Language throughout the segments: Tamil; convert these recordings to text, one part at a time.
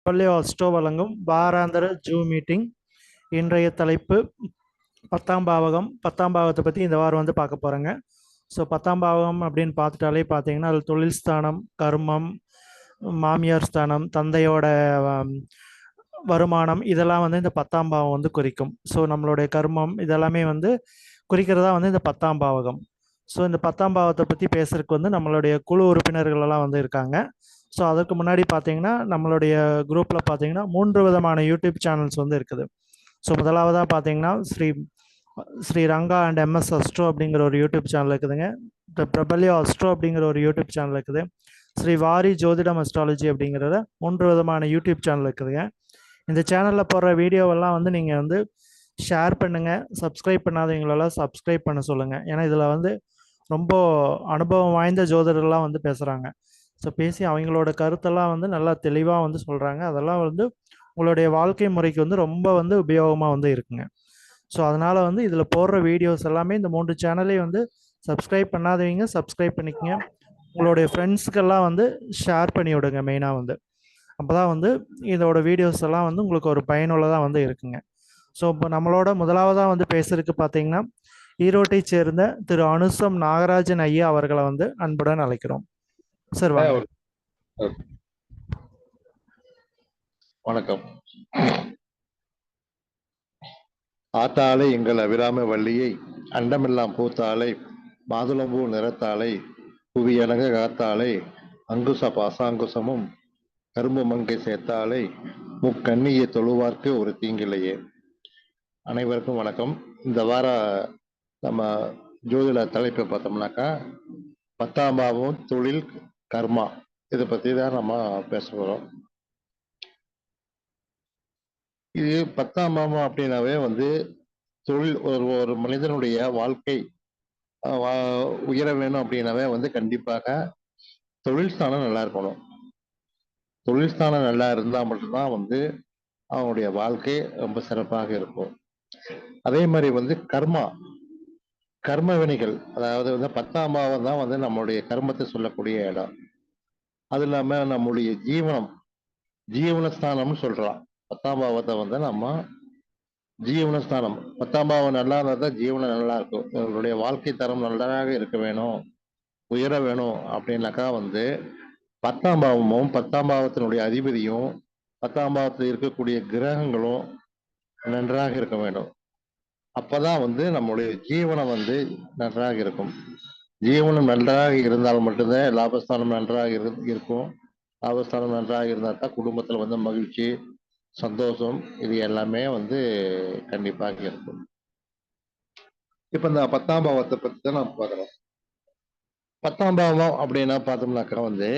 பல்லியோ அஸ்ட்ரோ வழங்கும் வாராந்திர ஜூம் மீட்டிங். இன்றைய தலைப்பு 10ஆம் பாவகம். 10ஆம் பாவத்தை பற்றி இந்த வாரம் வந்து பார்க்க போகிறேங்க. ஸோ 10ஆம் பாவகம் அப்படின்னு பார்த்துட்டாலே பார்த்தீங்கன்னா அது தொழில் ஸ்தானம், கர்மம், மாமியார் ஸ்தானம், தந்தையோட வருமானம், இதெல்லாம் வந்து இந்த 10ஆம் பாவம் வந்து குறிக்கும். ஸோ நம்மளுடைய கர்மம் இதெல்லாமே வந்து குறிக்கிறதா வந்து இந்த 10ஆம் பாவகம். ஸோ இந்த 10ஆம் பாவத்தை பற்றி பேசுறதுக்கு வந்து நம்மளுடைய குழு உறுப்பினர்கள் எல்லாம் வந்து இருக்காங்க. ஸோ அதற்கு முன்னாடி பார்த்தீங்கன்னா நம்மளுடைய குரூப்பில் பார்த்தீங்கன்னா 3 விதமான யூடியூப் சேனல்ஸ் வந்து இருக்குது. ஸோ முதலாவதாக பார்த்தீங்கன்னா Sri Ranga and MS astro அப்படிங்கிற ஒரு யூடியூப் சேனல் இருக்குதுங்க. பிரபல்யோ அஸ்ட்ரோ அப்படிங்கிற ஒரு யூடியூப் சேனல் இருக்குது. ஸ்ரீ வாரி ஜோதிடம் அஸ்ட்ராலஜி அப்படிங்கிறத 3 விதமான யூடியூப் சேனல் இருக்குதுங்க. இந்த சேனலில் போடுற வீடியோவெல்லாம் வந்து நீங்கள் வந்து ஷேர் பண்ணுங்கள். சப்ஸ்கிரைப் பண்ணாதவங்களெல்லாம் சப்ஸ்கிரைப் பண்ண சொல்லுங்கள். ஏன்னா இதில் வந்து ரொம்ப அனுபவம் வாய்ந்த ஜோதிடர்லாம் வந்து பேசுகிறாங்க. ஸோ பேசி அவங்களோட கருத்தெல்லாம் வந்து நல்லா தெளிவாக வந்து சொல்கிறாங்க. அதெல்லாம் வந்து உங்களுடைய வாழ்க்கை முறைக்கு வந்து ரொம்ப வந்து உபயோகமாக வந்து இருக்குங்க. ஸோ அதனால் வந்து இதில் போடுற வீடியோஸ் எல்லாமே இந்த 3 சேனலையும் வந்து சப்ஸ்கிரைப் பண்ணாதவங்க சப்ஸ்கிரைப் பண்ணிக்கங்க. உங்களுடைய ஃப்ரெண்ட்ஸுக்கெல்லாம் வந்து ஷேர் பண்ணி விடுங்க. மெயினாக வந்து அப்போ தான் வந்து இதோட வீடியோஸ் எல்லாம் வந்து உங்களுக்கு ஒரு பயனுள்ளதாக வந்து இருக்குங்க. ஸோ இப்போ நம்மளோட முதலாவதாக வந்து பேசுறதுக்கு பார்த்தீங்கன்னா ஈரோட்டை சேர்ந்த திரு அனுசம் நாகராஜன் ஐயா அவர்களை வந்து அன்புடன் அழைக்கிறோம். சார் வாங்க. வணக்கம். ஆத்தாளை எங்கள் அபிராம வள்ளியை, அண்டமெல்லாம் பூத்தாளை, மாதுளம்பூ நிறத்தாளை, புவியனக காத்தாளை, அங்குச பாசாங்குசமும் கரும்பு மங்கை சேர்த்தாளை, முக்கண்ணியை தொழுவார்க்கு ஒரு தீங்கில்லையே. அனைவருக்கும் வணக்கம். இந்த வார நம்ம ஜோதிட தலைப்பை பார்த்தோம்னாக்கா 10ஆம் பாவம், தொழில், கர்மா, இதை பற்றி தான் நம்ம பேச போகிறோம். இது 10ஆம் பாவம் அப்படின்னாவே வந்து தொழில், ஒரு மனிதனுடைய வாழ்க்கை உயர வேணும் அப்படின்னாவே வந்து கண்டிப்பாக தொழில் ஸ்தானம் நல்லா இருக்கணும். தொழில் ஸ்தானம் நல்லா இருந்தால் மட்டும்தான் வந்து அவனுடைய வாழ்க்கை ரொம்ப சிறப்பாக இருக்கும். அதே மாதிரி வந்து கர்ம வினைகள், அதாவது வந்து 10ஆம் பாவம் தான் வந்து நம்மளுடைய கர்மத்தை சொல்லக்கூடிய இடம். அது இல்லாம நம்முடைய ஜீவனஸ்தானம்னு சொல்றோம். 10ஆம் பாவத்தை வந்து நம்ம ஜீவனஸ்தானம், 10ஆம் பாவம் நல்லா இருந்தால் தான் ஜீவனம் நல்லா இருக்கும். இவருடைய வாழ்க்கை தரம் நல்லாக இருக்க வேணும், உயர வேணும் அப்படின்னாக்கா வந்து 10ஆம் பாவமும் 10ஆம் பாவத்தினுடைய அதிபதியும் 10ஆம் பாவத்தில் இருக்கக்கூடிய கிரகங்களும் நன்றாக இருக்க வேண்டும். அப்பதான் வந்து நம்முடைய ஜீவனம் வந்து நன்றாக இருக்கும். ஜீவனம் நன்றாக இருந்தால் மட்டும்தான் லாபஸ்தானம் நன்றாக இருக்கும். லாபஸ்தானம் நன்றாக இருந்தால் தான் குடும்பத்தில் வந்து மகிழ்ச்சி, சந்தோஷம், இது எல்லாமே வந்து கண்டிப்பாக இருக்கும். இப்ப இந்த 10ஆம் பாவத்தை பத்தி தான் நான் பார்க்குறோம். 10ஆம் பாவம் அப்படின்னா பார்த்தோம்னாக்கா வந்து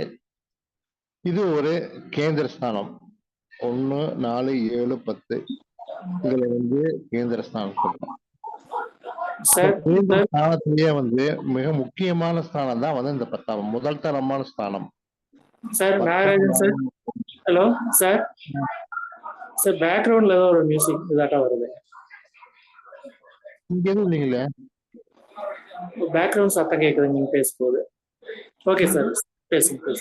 இது ஒரு கேந்திர ஸ்தானம். 1, 4, 7, 10 இதுல வந்து கேந்திர ஸ்தானம் சொல்றோம். ஸ்தானத்திலேயே வந்து மிக முக்கியமான ஸ்தானம் தான் வந்து இந்த 10ஆம், முதல் தரமான ஸ்தானம். Sir Nagarajan sir, hello sir. Sir பேக்ரவுண்ட்ல ஏதோ ஒரு மியூசிக் இதாட்டா வருது. இங்க எதுவும் இல்லைங்களே, பேக்ரவுண்ட் சத்தம் கேட்குது நீங்க பேசும்போது. ஓகே சார், பேசுங்க.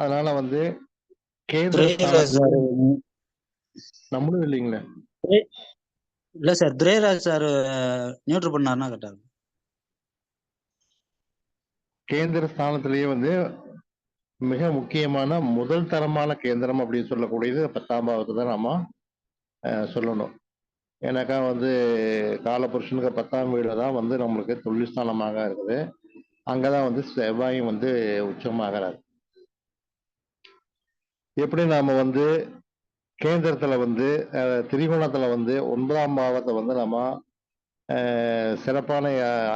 அதனால வந்து கேந்திர நம்மளும் இல்லைங்களே. இல்ல சார், துரைராஜ் சார் நியூட்ரு பண்ணாருன்னா கரெக்டா இருக்கும். கேந்திர ஸ்தானத்திலேயே வந்து மிக முக்கியமான முதல் தரமான கேந்திரம் அப்படின்னு சொல்லக்கூடியது 10ஆம் பாவத்தை தான் நாம சொல்லணும். ஏன்னாக்கா வந்து காலபுருஷனுக்கு 10ஆம் வீடு தான் வந்து நம்மளுக்கு தொழில் ஸ்தானமாக இருக்குது. அங்கதான் வந்து செவ்வாயும் வந்து உச்சமாகிறார். எப்படி நாம வந்து கேந்திரத்துல வந்து திரிகோணத்துல வந்து 9ஆம் பாவத்தை வந்து நம்ம சிறப்பான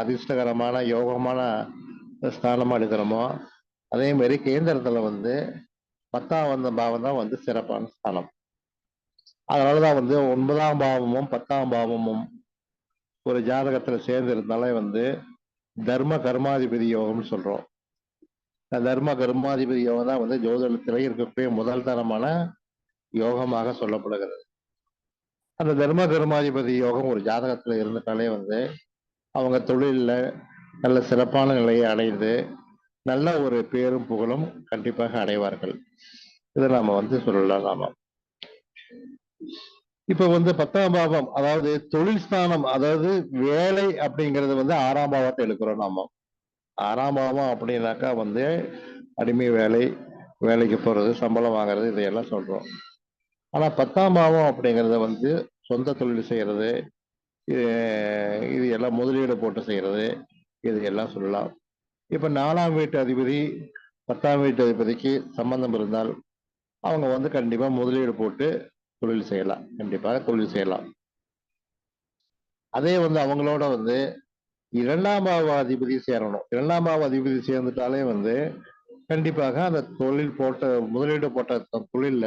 அதிர்ஷ்டகரமான யோகமான ஸ்தானமா எடுக்கிறோமோ, அதே மாதிரி கேந்திரத்துல வந்து 10ஆம் பாவம் தான் வந்து சிறப்பான ஸ்தானம். அதனாலதான் வந்து 9ஆம் பாவமும் 10ஆம் பாவமும் ஒரு ஜாதகத்துல சேர்ந்து இருந்தாலே வந்து தர்ம கர்மாதிபதி யோகம்னு சொல்றோம். தர்ம கர்மாதிபதி யோகம் தான் வந்து ஜோதிடத்திலே இருக்கக்கூடிய முதல் தரமான யோகமாக சொல்லப்படுகிறது. அந்த தர்ம கர்மாதிபதி யோகம் ஒரு ஜாதகத்துல இருந்துட்டாலே வந்து அவங்க தொழிலில் நல்ல சிறப்பான நிலையை அடைந்து நல்ல ஒரு பேரும் புகழும் கண்டிப்பாக அடைவார்கள். இதை நாம சொல்லலாம் நாம. இப்ப 10ஆம் பாவம், அதாவது தொழில் ஸ்தானம், அதாவது வேலை அப்படிங்கிறது 6ஆம் பாவத்தை எடுக்கிறோம் நாம. 6ஆம் பாவம் அப்படின்னாக்கா அடிமை வேலை, வேலைக்கு போறது, சம்பளம் வாங்குறது, இதையெல்லாம் சொல்றோம். ஆனா 10ஆம் பாவம் அப்படிங்கறத சொந்த தொழில் செய்யறது, இது எல்லாம் முதலீடு போட்டு செய்யறது, இது எல்லாம் சொல்லலாம். இப்ப 4ஆம் வீட்டு அதிபதி 10ஆம் வீட்டு அதிபதிக்கு சம்பந்தம் இருந்தால் அவங்க கண்டிப்பா முதலீடு போட்டு தொழில் செய்யலாம், கண்டிப்பாக தொழில் செய்யலாம். அதே அவங்களோட 2ஆம் பாவ அதிபதி சேரணும். 2ஆம் பாவ அதிபதி சேர்ந்துட்டாலே கண்டிப்பாக அந்த தொழில் போட்ட முதலீடு போட்ட தொழில்ல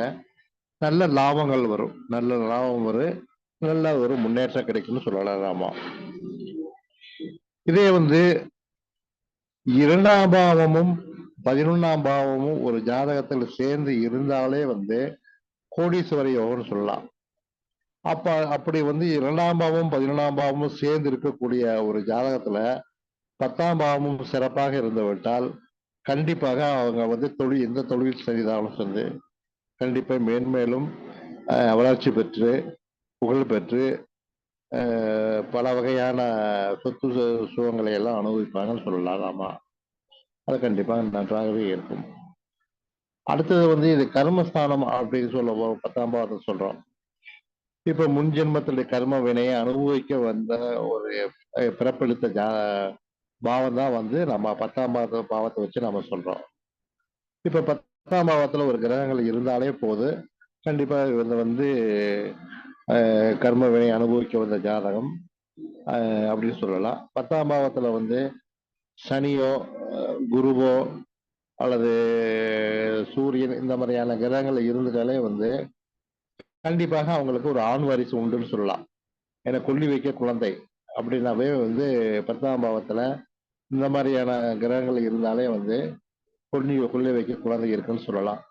நல்ல லாபங்கள் வரும், நல்ல லாபம் வரும், நல்ல ஒரு முன்னேற்றம் கிடைக்கும்னு சொல்லலாமா. இதே 2ஆம் பாவமும் 11ஆம் பாவமும் ஒரு ஜாதகத்தில் சேர்ந்து இருந்தாலே கோடீஸ்வர யோகம்னு சொல்லலாம். அப்படி 2ஆம் பாவமும் 11ஆம் பாவமும் சேர்ந்து இருக்கக்கூடிய ஒரு ஜாதகத்துல 10ஆம் பாவமும் சிறப்பாக இருந்து விட்டால் கண்டிப்பாக அவங்க தொழில், எந்த தொழில் செய்தாலும் கண்டிப்பா மேன்மேலும் வளர்ச்சி பெற்று புகழ் பெற்று பல வகையான சொத்து சுகங்களை எல்லாம் அனுபவிப்பாங்கன்னு சொல்லலாம். ஆமா, அது கண்டிப்பாக நன்றாகவே இருக்கும். அடுத்தது இது கர்மஸ்தானம் அப்படின்னு சொல்ல 10ஆம் பாவத்தை சொல்றோம். இப்ப முன் ஜென்மத்தினுடைய கர்ம வினையை அனுபவிக்க வந்த ஒரு பிறப்பெடுத்த பாவம் தான் நம்ம 10ஆம் பாவத்தை வச்சு நம்ம சொல்றோம். இப்ப 10ஆம் பாவத்துல ஒரு கிரகங்கள் இருந்தாலே போது கண்டிப்பா கர்ம வினை அனுபவிக்க வந்த ஜாதகம் அப்படின்னு சொல்லலாம். 10ஆம் பாவத்துல சனியோ குருவோ அல்லது சூரியன் இந்த மாதிரியான கிரகங்கள் இருந்துட்டாலே கண்டிப்பாக அவங்களுக்கு ஒரு ஆண் வாரிசு உண்டுன்னு சொல்லலாம். ஏன்னா கொல்லி வைக்க குழந்தை அப்படின்னாவே 10ஆம் பாவத்துல இந்த மாதிரியான கிரகங்கள் இருந்தாலே கொல்லி வைக்க குழந்தை இருக்குன்னு சொல்லலாம்.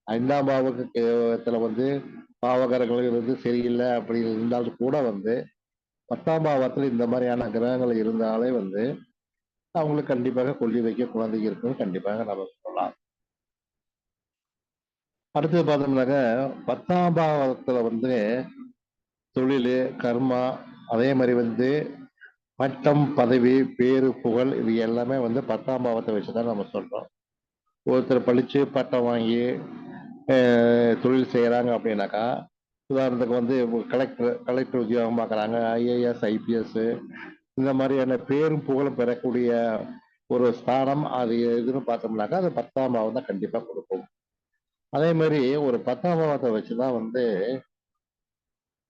5ஆம் பாவத்துல பாவகரங்கள் இருந்து சரியில்லை அப்படி இருந்தாலும் கூட 10ஆம் பாவத்துல இந்த மாதிரியான கிரகங்கள் இருந்தாலே அவங்களுக்கு கண்டிப்பாக கொல்லி வைக்க குழந்தை இருக்குன்னு கண்டிப்பாக நம்ம சொல்லலாம். அடுத்தது பார்த்தோம்னாக்க 10ஆம் பாவத்துல தொழில், கர்மா, அதே மாதிரி பட்டம், பதவி, பேரு, புகழ், இது எல்லாமே 10ஆம் பாவத்தை வச்சுதான் நம்ம சொல்றோம். ஒருத்தர் படிச்சு பட்டம் வாங்கி தொழில் செய்யறாங்க அப்படின்னாக்கா, உதாரணத்துக்கு கலெக்டர் உத்தியோகம் பார்க்கறாங்க, ஐஏஎஸ், ஐபிஎஸ், இந்த மாதிரியான பேரும் புகழும் பெறக்கூடிய ஒரு ஸ்தானம் அது எதுன்னு பார்த்தோம்னாக்கா அது 10ஆம் பாவம் தான் கண்டிப்பா கொடுக்கும். அதே மாதிரி ஒரு 10ஆம் பாவத்தை வச்சுதான்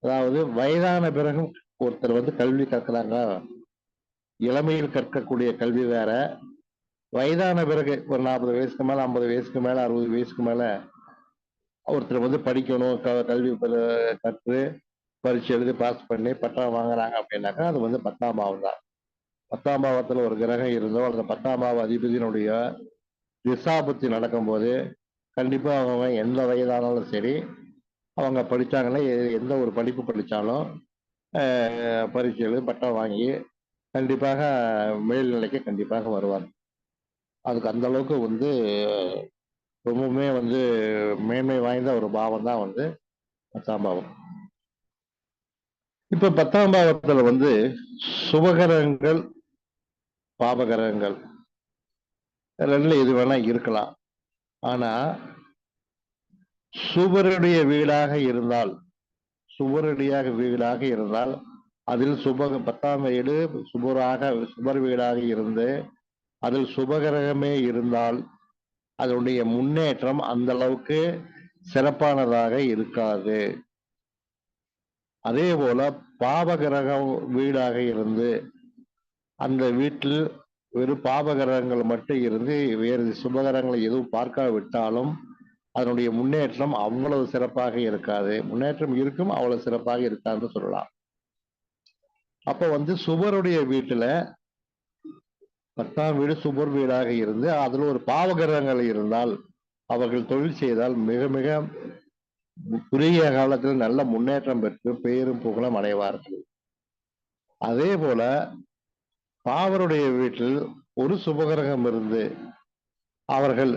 அதாவது வயதான பிறகும் ஒருத்தர் கல்வி கற்கிறாங்க. இளமையில் கற்கக்கூடிய கல்வி வேற, வயதான பிறகு ஒரு 40 வயசுக்கு மேல, 50 வயசுக்கு மேல, 60 வயசுக்கு மேல ஒருத்தர் படிக்கணும், கல்வி கற்று பரீட்சை எழுதி பாஸ் பண்ணி பட்டம் வாங்குறாங்க அப்படின்னாக்கா அது 10ஆம் பாவம் தான். 10ஆம் பாவத்துல ஒரு கிரகம் இருந்தோ அல்லது 10ஆம் பாவ அதிபதியினுடைய திசாபுத்தி நடக்கும்போது கண்டிப்பா அவங்க எந்த வயதானாலும் சரி, அவங்க படிச்சாங்கன்னா எந்த ஒரு படிப்பு படிச்சாலும் பரீட்சை எழுதி பட்டம் வாங்கி கண்டிப்பாக மேல்நிலைக்கு கண்டிப்பாக வருவார். அதுக்கு அந்த அளவுக்கு ரொம்பவுமே மேன்மை வாய்ந்த ஒரு பாவம் தான் 10ஆம் பாவம். இப்ப 10ஆம் பாவத்துல சுபகரங்கள், பாபகரங்கள் ரெண்டுல எது வேணா இருக்கலாம். ஆனா சுபருடைய வீடாக இருந்தால், அதில் 10ஆம் வீடு சுபர் வீடாக இருந்து அதில் சுபகிரகமே இருந்தால் அதனுடைய முன்னேற்றம் அந்த அளவுக்கு சிறப்பானதாக இருக்காது. அதே போல பாபகிரகம் வீடாக இருந்து அந்த வீட்டில் வெறும் பாபகிரகங்கள் மட்டும் இருந்து வேறு சுபகிரகங்களை எதுவும் பார்க்காவிட்டாலும் அதனுடைய முன்னேற்றம் அவ்வளவு சிறப்பாக இருக்காது. முன்னேற்றம் இருக்கும், அவ்வளவு சிறப்பாக இருக்காதுன்னு சொல்லலாம். அப்ப சுபருடைய வீட்டுல 10ஆம் வீடு சுபர் வீடாக இருந்து அதுல ஒரு பாவகிரகங்கள் இருந்தால் அவர்கள் தொழில் செய்தால் மிக மிக குறுகிய காலத்தில் நல்ல முன்னேற்றம் பெற்று பெயரும் புகழும் அடைவார்கள். அதே போல பாவருடைய வீட்டில் ஒரு சுபகிரகம் இருந்து அவர்கள்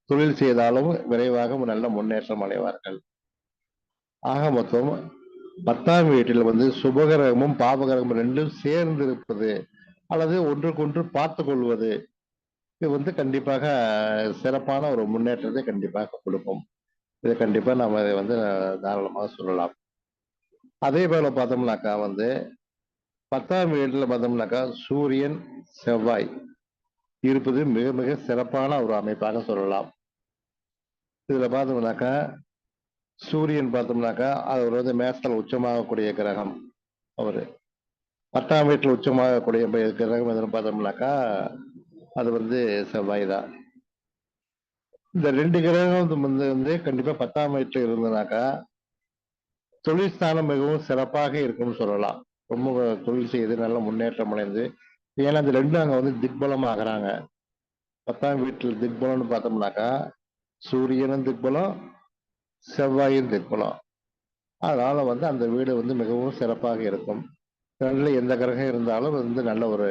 தொழில் செய்தாலும் விரைவாக நல்ல முன்னேற்றம் அடைவார்கள். ஆக மொத்தம் 10ஆம் வீட்டில் வந்து சுபகிரகமும் பாபகிரகமும் ரெண்டும் சேர்ந்து இருப்பது அல்லது ஒன்றுக்கொன்று பார்த்து கொள்வது இது வந்து கண்டிப்பாக சிறப்பான ஒரு முன்னேற்றத்தை கண்டிப்பாக கொடுக்கும். இதை கண்டிப்பா நம்ம இதை வந்து தாராளமாக சொல்லலாம். அதே போல பார்த்தோம்னாக்கா வந்து 10ஆம் வீட்டில் பார்த்தோம்னாக்கா சூரியன் செவ்வாய் இருப்பது மிக மிக சிறப்பான ஒரு அமைப்பாக சொல்லலாம். இதுல பார்த்தோம்னாக்கா சூரியன் பார்த்தோம்னாக்கா அவர் வந்து மேசத்தில் உச்சமாகக்கூடிய கிரகம். அவரு 10ஆம் வீட்டில் உச்சமாகக்கூடிய கிரகம் எதுன்னு பார்த்தோம்னாக்கா அது வந்து செவ்வாய் தான். இந்த 2 கிரகம் வந்து கண்டிப்பா 10ஆம் வீட்டில் இருந்தனாக்கா தொழில் ஸ்தானம் மிகவும் சிறப்பாக இருக்கும்னு சொல்லலாம். ரொம்ப தொழில் செய்து நல்ல முன்னேற்றம் அடைந்து ஏன்னா அந்த 2 அங்க வந்து திக்பலம் ஆகுறாங்க. 10ஆம் வீட்டில் திக்பலம்னு பார்த்தோம்னாக்கா சூரியனும் திக்பலம், செவ்வாயும் திக்பலம். அதனால வந்து அந்த வீடு வந்து மிகவும் சிறப்பாக இருக்கும். நல்ல எந்த கிரகம் இருந்தாலும் வந்து நல்ல ஒரு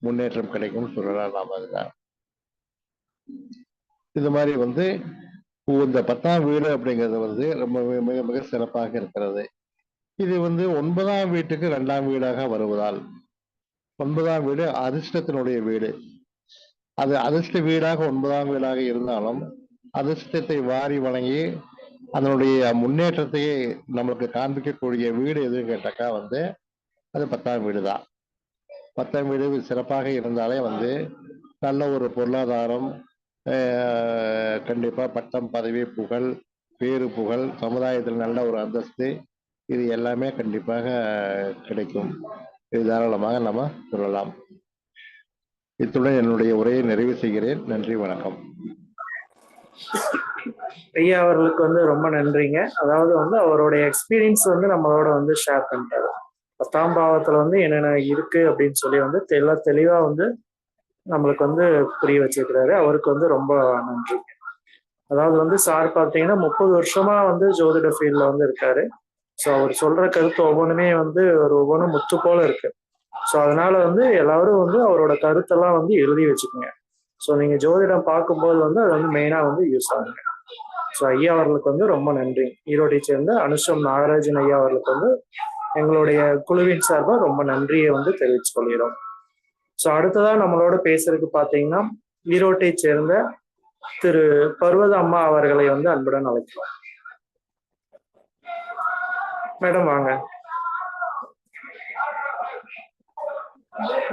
முன்னேற்றம் கிடைக்கும்னு சொல்லலாம் நாம அதுல. இது மாதிரி வந்து இந்த 10ஆம் வீடு அப்படிங்கிறது வந்து ரொம்ப மிக மிக சிறப்பாக இருக்கிறது. இது வந்து 9ஆம் வீட்டுக்கு 2ஆம் வீடாக வருவதால் 9ஆம் வீடு அதிர்ஷ்டத்தினுடைய வீடு. அது அதிர்ஷ்ட வீடாக 9ஆம் வீடாக இருந்தாலும் அதிர்ஷ்டத்தை வாரி வழங்கி அதனுடைய முன்னேற்றத்தையே நம்மளுக்கு காண்பிக்கக்கூடிய வீடு எதுன்னு கேட்டாக்கா வந்து அது 10ஆம் வீடு தான். 10ஆம் வீடு சிறப்பாக இருந்தாலே வந்து நல்ல ஒரு பொருளாதாரம், கண்டிப்பா பட்டம், பதவி, புகழ், பேரு புகழ், சமுதாயத்தில் நல்ல ஒரு அந்தஸ்து இது எல்லாமே கண்டிப்பாக கிடைக்கும். இது தாராளமாக நம்ம சொல்லலாம். இத்துடன் என்னுடைய உரையை நிறைவு செய்கிறேன். நன்றி, வணக்கம். ஐயா அவர்களுக்கு வந்து ரொம்ப நன்றிங்க. அதாவது வந்து அவருடைய எக்ஸ்பீரியன்ஸ் வந்து நம்மளோட வந்து ஷேர் பண்ணிட்டாரு. 10ஆம் பாவத்துல வந்து என்னென்ன இருக்கு அப்படின்னு சொல்லி வந்து தெளிவா வந்து நம்மளுக்கு வந்து புரிய வச்சிருக்கிறாரு. அவருக்கு வந்து ரொம்ப நன்றி. அதாவது வந்து சார் பார்த்தீங்கன்னா 30 வருஷமா வந்து ஜோதிட ஃபீல்ட்ல வந்து இருக்காரு. ஸோ அவர் சொல்ற கருத்து ஒவ்வொன்றுமே வந்து ஒவ்வொன்றும் முத்து போல இருக்கு. ஸோ அதனால வந்து எல்லாரும் வந்து அவரோட கருத்தெல்லாம் வந்து எழுதி வச்சுக்கோங்க. ஸோ நீங்க ஜோதிடம் பார்க்கும்போது வந்து அது வந்து மெயினா வந்து யூஸ் ஆகுங்க. ஸோ ஐயா அவர்களுக்கு வந்து ரொம்ப நன்றி. ஈரோட்டை சேர்ந்த அனுஷம் நாகராஜன் ஐயா அவர்களுக்கு வந்து எங்களுடைய குழுவின் சார்பாக ரொம்ப நன்றியை வந்து தெரிவிச்சு கொள்கிறோம். ஸோ அடுத்ததா நம்மளோட பேசுறதுக்கு பார்த்தீங்கன்னா ஈரோட்டை சேர்ந்த திரு பர்வத அம்மா அவர்களை வந்து அன்புடன் அழைக்கலாம். மேடம் வாங்க.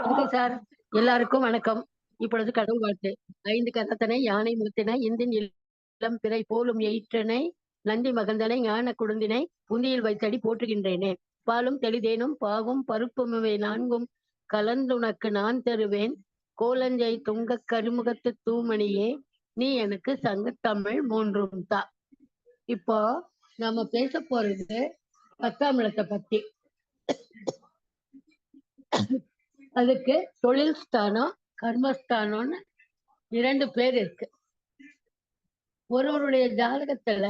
வணக்கம் சார், எல்லாருக்கும் வணக்கம். இப்பொழுது கடவுள் வாழ்த்து. 5 கரத்தனை யானை முகத்தினை இந்தின் இளம் பிறை போலும் எயிற்றனை நந்தி மகந்தனை ஞான குழுந்தினை புந்தியில் வைத்தடி போற்றுகின்றேனே. பாலும் தெளிதேனும் பாகும் பருப்புமே 4ம் கலந்துனக்கு நான் தருவேன். கோலஞ்சை துங்க கருமுகத்து தூமணியே நீ எனக்கு சங்கத்தமிழ் 3ம் தா. இப்போ நம்ம பேச போறது 10ஆம் இடத்தை பத்தி. அதுக்கு தொழில் ஸ்தானம், கர்மஸ்தானம்னு 2 பேர் இருக்கு. ஒருவருடைய ஜாதகத்துல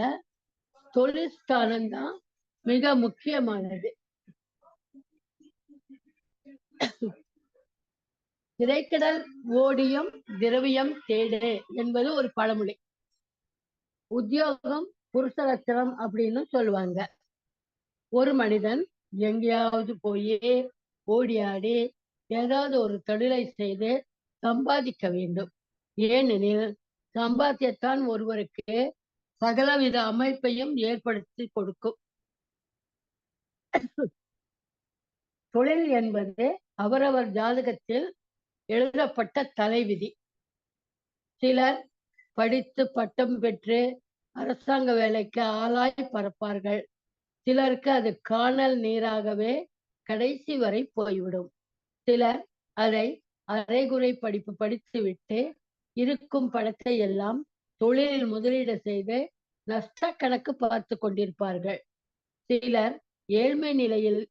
தொழில் ஸ்தானம் தான் மிக முக்கியமானது. திரைக்கடல் ஓடியும் திரவியம் தேடு என்பது ஒரு பழமொழி. உத்தியோகம் புருஷ லட்சணம் அப்படின்னு சொல்லுவாங்க. ஒரு மனிதன் எங்கேயாவது போய் ஓடியாடி ஏதாவது ஒரு தொழிலை செய்து சம்பாதிக்க வேண்டும். ஏனெனில் சம்பாத்தியத்தான் ஒருவருக்கு சகலவித அமைப்பையும் ஏற்படுத்தி கொடுக்கும். தொழில் என்பது அவரவர் ஜாதகத்தில் எழுதப்பட்ட தலைவிதி. சிலர் படித்து பட்டம் பெற்று அரசாங்க வேலைக்கு ஆளாய் பறப்பார்கள். சிலருக்கு அது காணல் நீராகவே கடைசி வரை போய்விடும். சிலர் அதை அரைகுறை படிப்பு படித்துவிட்டு இருக்கும் பணத்தை எல்லாம் தொழிலில் முதலீடு செய்து நஷ்ட கணக்கு பார்த்து கொண்டிருப்பார்கள். சிலர் ஏழ்மை நிலையில்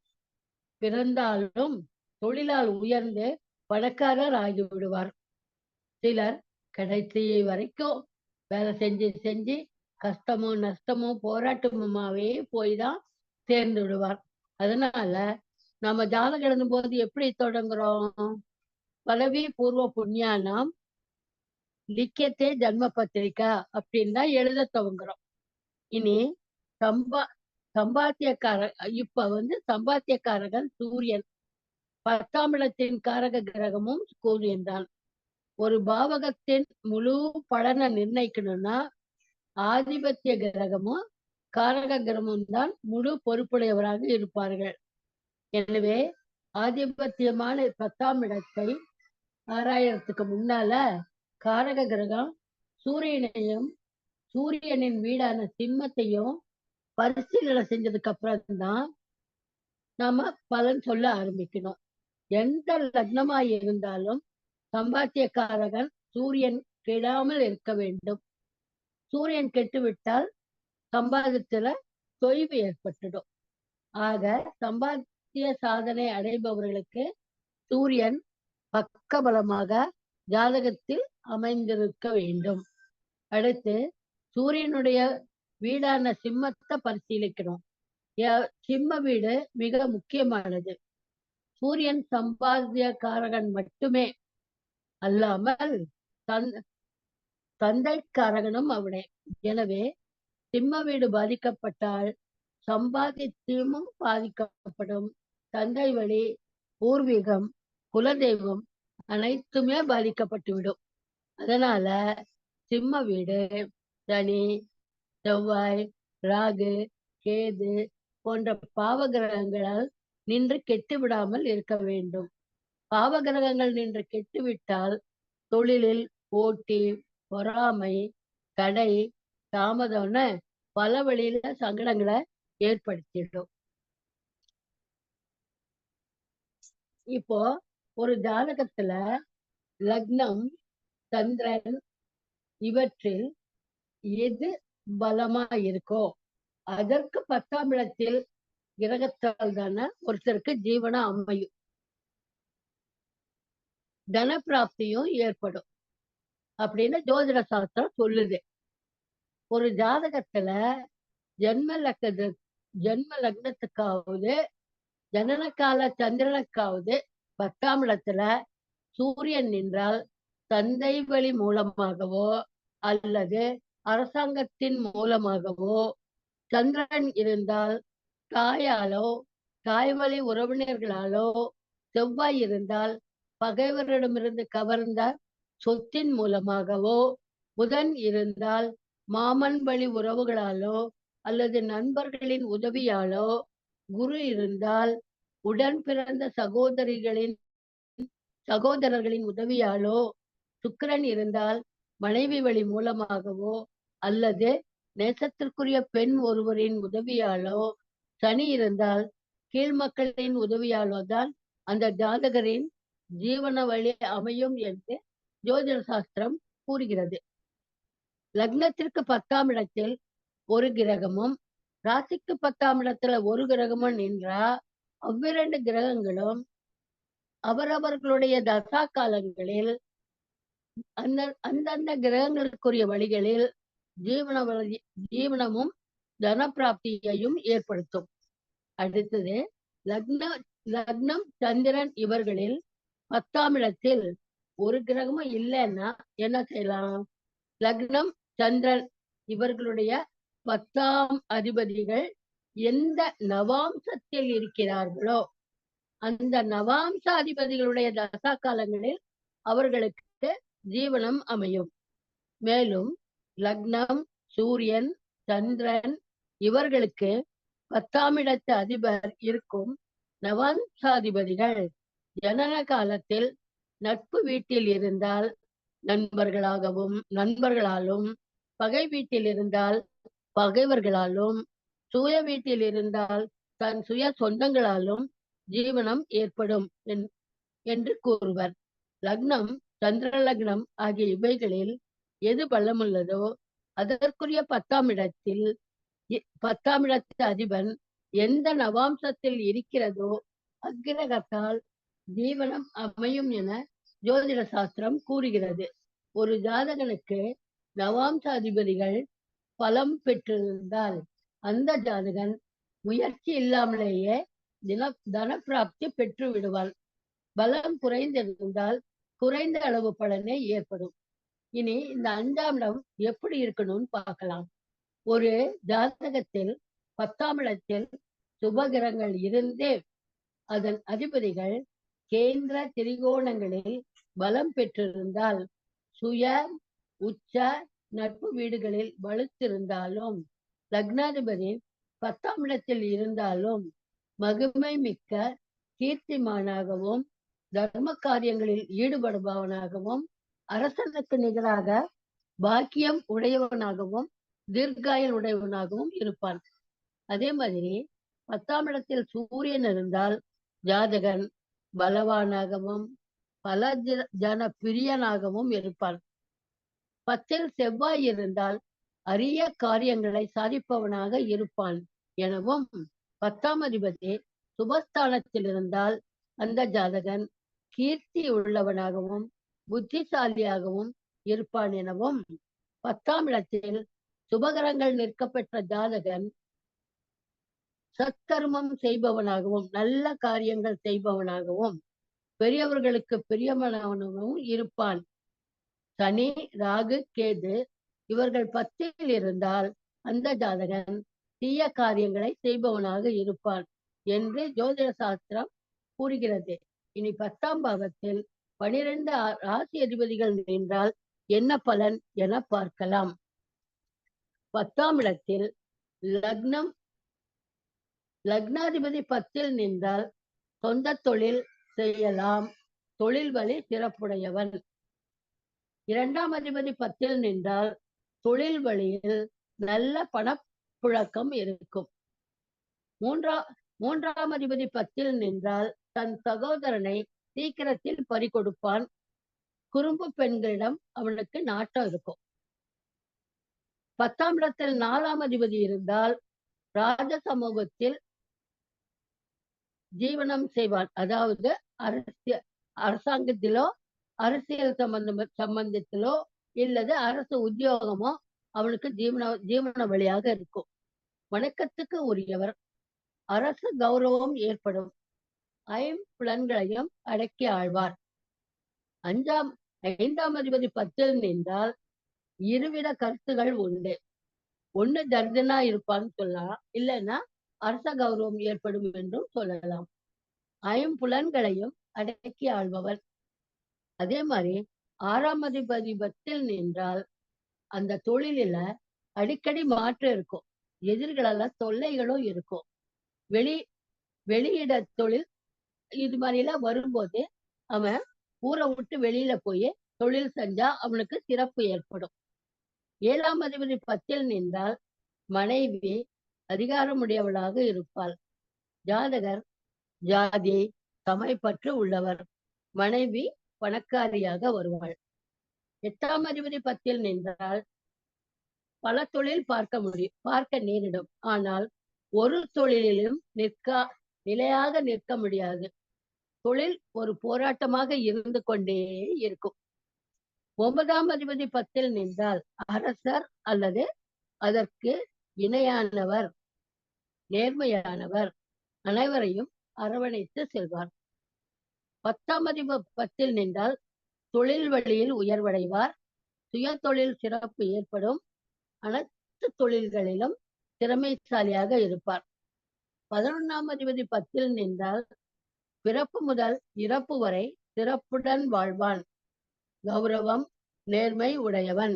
பிறந்தாலும் தொழிலால் உயர்ந்து பணக்காரர் ஆகிவிடுவார். சிலர் கடைசி வரைக்கும் வேலை செஞ்சு கஷ்டமோ நஷ்டமோ போராட்டமாவே போய் தான் சேர்ந்து விடுவார். அதனால நம்ம ஜாதகம் எழுதும் போது எப்படி தொடங்குறோம்? பலவி பூர்வ புண்ணியானாம் லிக்கியத்தே ஜன்ம பத்திரிக்கா அப்படின்னு தான் எழுத துவங்குறோம். இனி சம்பா சம்பாத்தியக்கார இப்ப சம்பாத்தியக்காரகன் சூரியன், 10ஆம் இடத்தின் காரக கிரகமும் சூரியன் தான். ஒரு பாவகத்தின் முழு பலனை நிர்ணயிக்கணும்னா ஆதிபத்திய கிரகமும் காரக கிரகமும் தான் முழு பொறுப்புடையவராக இருப்பார்கள். எனவே ஆதிபத்தியமான 10ஆம் இடத்தை ஆராயறதுக்கு முன்னால காரக கிரகம் சூரியனின் வீடான சிம்மத்தையும் பரிசீலனை செஞ்சதுக்கு அப்புறம் தான் நாம பலன் சொல்ல ஆரம்பிக்கணும். எந்த லக்னமாய் இருந்தாலும் சம்பாத்தியக்காரகன் சூரியன் கெடாமல் இருக்க வேண்டும். சூரியன் கெட்டுவிட்டால் சம்பாதத்துல தொய்வு ஏற்பட்டுடும். ஆக சம்பாத்திய சாதனை அடைபவர்களுக்கு சூரியன் பக்கபலமாக ஜாதகத்தில் அமைந்திருக்க வேண்டும். அடுத்து சூரியனுடைய வீடான சிம்மத்தை பரிசீலிக்கணும். சிம்ம வீடு மிக முக்கியமானது. சூரியன் சம்பாத்தியக்காரகன் மட்டுமே அல்லாமல் தந்தைக்காரகனும் அவனே. எனவே சிம்ம வீடு பாதிக்கப்பட்டால் சம்பாதித்தியமும் பாதிக்கப்படும். தந்தை வழி, பூர்வீகம், குலதெய்வம் அனைத்துமே பாதிக்கப்பட்டுவிடும். அதனால சிம்ம வீடு சனி, செவ்வாய், ராகு, கேது போன்ற பாவகிரகங்களால் நின்று கெட்டு விடாமல் இருக்க வேண்டும். பாவகிரகங்கள் நின்று கெட்டுவிட்டால் தொழிலில் போட்டி, பொறாமை, தடை, தாமதம்னு பல வழியில சங்கடங்களை ஏற்படுத்திடும். இப்போ ஒரு ஜாதகத்துல லக்னம், சந்திரன் இவற்றில் எது பலமா இருக்கோ அதற்கு 10ஆம் இடத்தில் கிரகத்தால் தானே ஒருத்தருக்கு ஜீவனம் அமையும், தன பிராப்தியும் ஏற்படும் அப்படின்னு ஜோதிட சாஸ்திரம் சொல்லுது. ஒரு ஜாதகத்துல ஜென்ம லக்னத்துக்காவது ஜனன கால சந்திரனுக்காவது 10ஆம் இடத்துல சூரியன் நின்றால் தந்தை வழி மூலமாகவோ அல்லது அரசாங்கத்தின் மூலமாகவோ, சந்திரன் இருந்தால் தாயாலோ தாய் வழி உறவினர்களாலோ, செவ்வாய் இருந்தால் பகைவரிடமிருந்து கவர்ந்த சொத்தின் மூலமாகவோ, புதன் இருந்தால் மாமன் வழி உறவுகளாலோ அல்லது நண்பர்களின் உதவியாலோ, குரு இருந்தால் உடன் பிறந்த சகோதரர்களின் உதவியாலோ, சுக்கிரன் இருந்தால் மனைவி வழி மூலமாகவோ அல்லது நேசத்திற்குரிய பெண் ஒருவரின் உதவியாலோ, சனி இருந்தால் கீழ்மக்களின் உதவியாலோ தான் அந்த ஜாதகரின் ஜீவன வழி அமையும் என்று ஜோதிட சாஸ்திரம் கூறுகிறது. லக்னத்திற்கு 10ஆம் இடத்தில் ஒரு கிரகமும் ராசிக்கு 10ஆம் இடத்துல ஒரு கிரகமும் நின்றா அவ்விரண்டு கிரகங்களும் அவரவர்களுடைய தசா காலங்களில் அந்தந்த கிரகங்களுக்குரிய வழிகளில் ஜீவனமும் தன பிராப்தியையும் ஏற்படுத்தும். அடுத்தது லக்னம் சந்திரன் இவர்களில் 10ஆம் இடத்தில் ஒரு கிரகமும் இல்லைன்னா என்ன செய்யலாம்? லக்னம் சந்திரன் இவர்களுடைய 10ஆம் அதிபதிகள் எந்த நவாம்சத்தில் இருக்கிறார்களோ அந்த நவாம்ச அதிபதிகளுடைய தசா காலங்களில் அவர்களுக்கு ஜீவனம் அமையும். மேலும் லக்னம், சூரியன், சந்திரன் இவர்களுக்கு 10ஆம் இடத்து அதிபர் இருக்கும் நவாம்சாதிபதிகள் ஜனன காலத்தில் நட்பு வீட்டில் இருந்தால் நண்பர்களாலும், பகை வீட்டில் இருந்தால் பகைவர்களாலும், சுய வீட்டில் இருந்தால் தன் சுய சொந்தங்களாலும் ஜீவனம் ஏற்படும் என்று கூறுவர். லக்னம், சந்திர லக்னம் ஆகிய இவைகளில் எது பலமுள்ளதோ அதற்குரிய 10ஆம் இடத்து அதிபன் எந்த நவாம்சத்தில் இருக்கிறதோ அக்கிரகத்தால் ஜீவனம் அமையும் என ஜோதிட சாஸ்திரம் கூறுகிறது. ஒரு ஜாதகனுக்கு நவாம்ச அதிபதிகள் பலம் பெற்றிருந்தால் அந்த ஜாதகன் முயற்சி இல்லாமலேயே தன பிராப்தி பெற்று விடுவாள். பலம் குறைந்திருந்தால் குறைந்த அளவு பலனே ஏற்படும். இனி இந்த 5ஆம் இடம் எப்படி இருக்கணும்னு பார்க்கலாம். ஒரு ஜாதகத்தில் 10ஆம் இடத்தில் சுபகிரகங்கள் இருந்து அதன் அதிபதிகள் கேந்திர திரிகோணங்களில் பலம் பெற்றிருந்தால், சுய உச்ச நட்பு வீடுகளில் வலுத்திருந்தாலும், லக்னாதிபதி 10ஆம் இடத்தில் இருந்தாலும் மகிமை மிக்க கீர்த்திமானாகவும் தர்ம காரியங்களில் ஈடுபடுபவனாகவும் அரசனுக்கு நிகராக பாக்கியம் உடையவனாகவும் தீர்காயல் உடையவனாகவும் இருப்பான். அதே மாதிரி 10ஆம் இடத்தில் சூரியன் இருந்தால் ஜாதகன் பலவானாகவும் பல ஜன பிரியனாகவும் இருப்பான். 10இல் செவ்வாய் இருந்தால் அரிய காரியங்களை சாதிப்பவனாக இருப்பான் எனவும், 10ஆம் அதிபதி சுபஸ்தானத்தில் இருந்தால் அந்த ஜாதகன் கீர்த்தி உள்ளவனாகவும் புத்திசாலியாகவும் இருப்பான் எனவும், 10ஆம் இடத்தில் சுபகரங்கள் நிற்கப்பெற்ற ஜாதகன் சத்கர்மம் செய்பவனாகவும் நல்ல காரியங்கள் செய்பவனாகவும் பெரியவர்களுக்கு பிரியமானவனாகவும் இருப்பான். சனி, ராகு, கேது இவர்கள் 10இல் இருந்தால் அந்த ஜாதகன் தீய காரியங்களை செய்பவனாக இருப்பான் என்று ஜோதிட சாஸ்திரம் கூறுகிறது. இனி 10ஆம் பாவத்தில் 12 ராசி அதிபதிகள் நின்றால் என்ன பலன் என பார்க்கலாம். 10ஆம் இடத்தில் லக்னாதிபதி 10இல் நின்றால் சொந்த தொழில் செய்யலாம், தொழில் வழி சிறப்புடையவன். 2ஆம் அதிபதி 10இல் நின்றால் தொழில் வழியில் நல்ல பணப்புழக்கம் இருக்கும். 3ஆம் அதிபதி 10இல் நின்றால் தன் சகோதரனை சீக்கிரத்தில் பறிகொடுப்பான். குறும்பு பெண்களிடம் அவனுக்கு நாட்டம் இருக்கும். 10ஆம் இடத்தில் 4ஆம் அதிபதி இருந்தால் ராஜ சமூகத்தில் ஜீவனம் செய்வான். அதாவது அரசாங்கத்திலோ அரசியல் சம்பந்தத்திலோ இல்லது அரசு உத்தியோகமோ அவனுக்கு ஜீவன வழியாக இருக்கும். வணக்கத்துக்கு உரியவர், அரசு கௌரவம் ஏற்படும், ஐம்புலன்களையும் அடக்கி ஆழ்வார். 5ஆம் அதிபதி 10இல் நின்றால் இருவித கருத்துகள் உண்டு. ஒண்ணு தர்தனா இருப்பான்னு சொல்லலாம், இல்லைன்னா அரச கௌரவம் ஏற்படும் என்றும் சொல்லலாம். ஐம்புலன்களையும் அடக்கி ஆள்பவர். அதே மாதிரி 6ஆம் அதிபதி 10இல் நின்றால் அந்த தொழிலில அடிக்கடி மாற்றம் இருக்கும், எதிர்களெல்லாம் தொல்லைகளும் இருக்கும். வெளியிட தொழில் இது மாதிரி எல்லாம் வரும்போது அவன் ஊரை விட்டு வெளியில போய் தொழில் செஞ்சா அவனுக்கு சிறப்பு ஏற்படும். 7ஆம் அதிபதி 10இல் நின்றால் மனைவி அதிகாரமுடையவளாக இருப்பாள். ஜாதகர் ஜாதி சமயப்பற்று உள்ளவர், மனைவி பணக்காரியாக வருவாள். 8ஆம் அதிபதி 10இல் நின்றால் பல தொழில் பார்க்க நேரிடும். ஆனால் ஒரு தொழிலிலும் நிலையாக நிற்க முடியாது. தொழில் ஒரு போராட்டமாக இருந்து கொண்டே இருக்கும். 9ஆம் அதிபதி 10இல் நின்றால் அரசர் அல்லது அதற்கு இணையானவர், நேர்மையானவர், அனைவரையும் அரவணைத்து செல்வார். 10ஆம் அதிபதி 10இல் நின்றால் தொழில் வழியில் உயர்வடைவார், சுய தொழில் சிறப்பு ஏற்படும், அனைத்து தொழில்களிலும் திறமைசாலியாக இருப்பார். 11ஆம் அதிபதி 10இல் நின்றால் பிறப்பு முதல் இறப்பு வரை சிறப்புடன் வாழ்வான், கௌரவம் நேர்மை உடையவன்,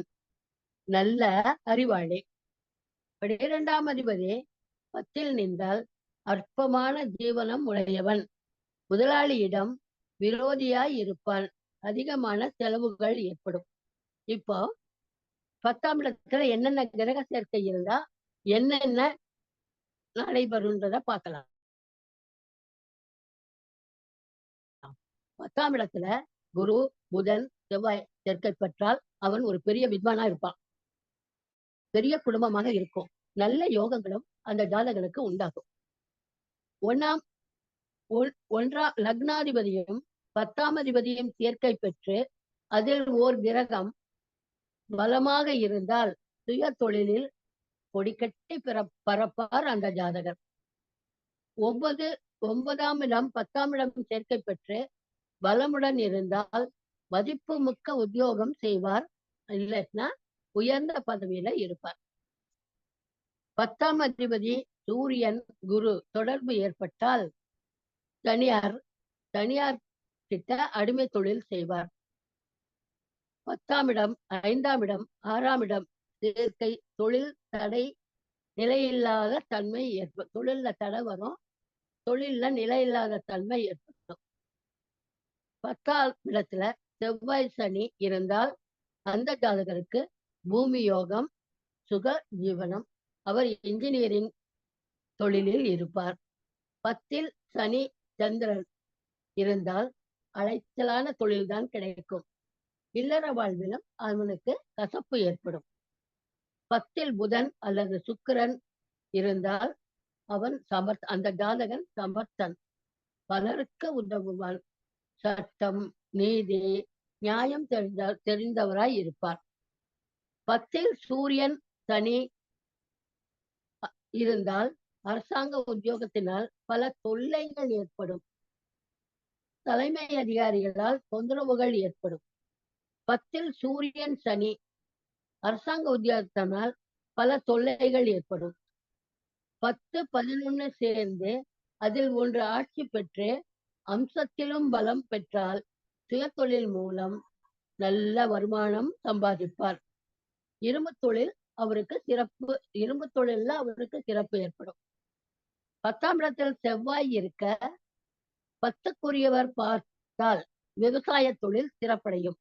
நல்ல அறிவாளி. 12ஆம் அதிபதி 10இல் நின்றால் அற்பமான ஜீவனம் உடையவன், முதலாளியிடம் விரோதியாய் இருப்பான், அதிகமான செலவுகள் ஏற்படும். இப்போ 10ஆம் இடத்துல என்னென்ன கிரக சேர்க்கை இருந்தா என்னென்ன நடைபெறுன்றத பார்க்கலாம். 10ஆம் இடத்துல குரு, புதன், செவ்வாய் சேர்க்கை பெற்றால் அவன் ஒரு பெரிய வித்வானா இருப்பான், பெரிய குடும்பமாக இருக்கும், நல்ல யோகங்களும் அந்த ஜாதகனுக்கு உண்டாகும். ஒன்றாம் லக்னாதிபதியும் 10ஆம் அதிபதியும் சேர்க்கை பெற்று அதில் ஓர் கிரகம் பலமாக இருந்தால் சுய தொழிலில் கொடிக்கட்டி பரப்பார் அந்த ஜாதகர். 9ஆம் இடம் 10ஆம் இடம் சேர்க்கை பெற்று பலமுடன் இருந்தால் மதிப்பு மிக்க உத்தியோகம் செய்வார், இல்லைன்னா உயர்ந்த பதவியில இருப்பார். 10ஆம் அதிபதி சூரியன் குரு தொடர்பு ஏற்பட்டால் தனியார் கிட்ட அடிமை தொழில் செய்வார். 10ஆம் இடம், 5ஆம் இடம், 6ஆம் இடம் சேர்க்கை தொழில் தடை, நிலையில்லாத தன்மை ஏற்படும். தொழில்ல தடை வரும், தொழில்ல நிலையில்லாத தன்மை ஏற்படும். 10ஆம் இடத்துல செவ்வாய் சனி இருந்தால் அந்த ஜாதகருக்கு பூமி யோகம், சுக ஜீவனம். அவர் இன்ஜினியரிங் தொழிலில் இருப்பார். 10இல் சனி சந்திரன் இருந்தால் அலைச்சலான தொழில்தான் கிடைக்கும். இல்லற வாழ்விலும் அவனுக்கு கசப்பு ஏற்படும். 10இல் புதன் அல்லது சுக்கிரன் இருந்தால் அவன் அந்த ஜாதகன் சமர்த்தன், பலருக்கு உதவுவான், சட்டம், நீதி, நியாயம் தெரிந்தவராய் இருப்பார். 10இல் சூரியன் சனி இருந்தால் அரசாங்க உத்தியோகத்தினால் பல தொல்லைகள் ஏற்படும், தலைமை அதிகாரிகளால் தொந்தரவுகள் ஏற்படும். 10இல் சூரியன் சனி அரசாங்க உத்தியோகத்தினால் பல தொல்லைகள் ஏற்படும். 10, 11 சேர்ந்து அதில் ஒன்று ஆட்சி பெற்று அம்சத்திலும் பலம் பெற்றால் சுயதொழில் மூலம் நல்ல வருமானம் சம்பாதிப்பார். இரும்பு தொழில் அவருக்கு சிறப்பு, இரும்பு தொழில்ல அவருக்கு சிறப்பு ஏற்படும். 10ஆம் இடத்தில் செவ்வாய் இருக்க 10க்குரியவர் பார்த்தால் விவசாய தொழில் சிறப்படையும்.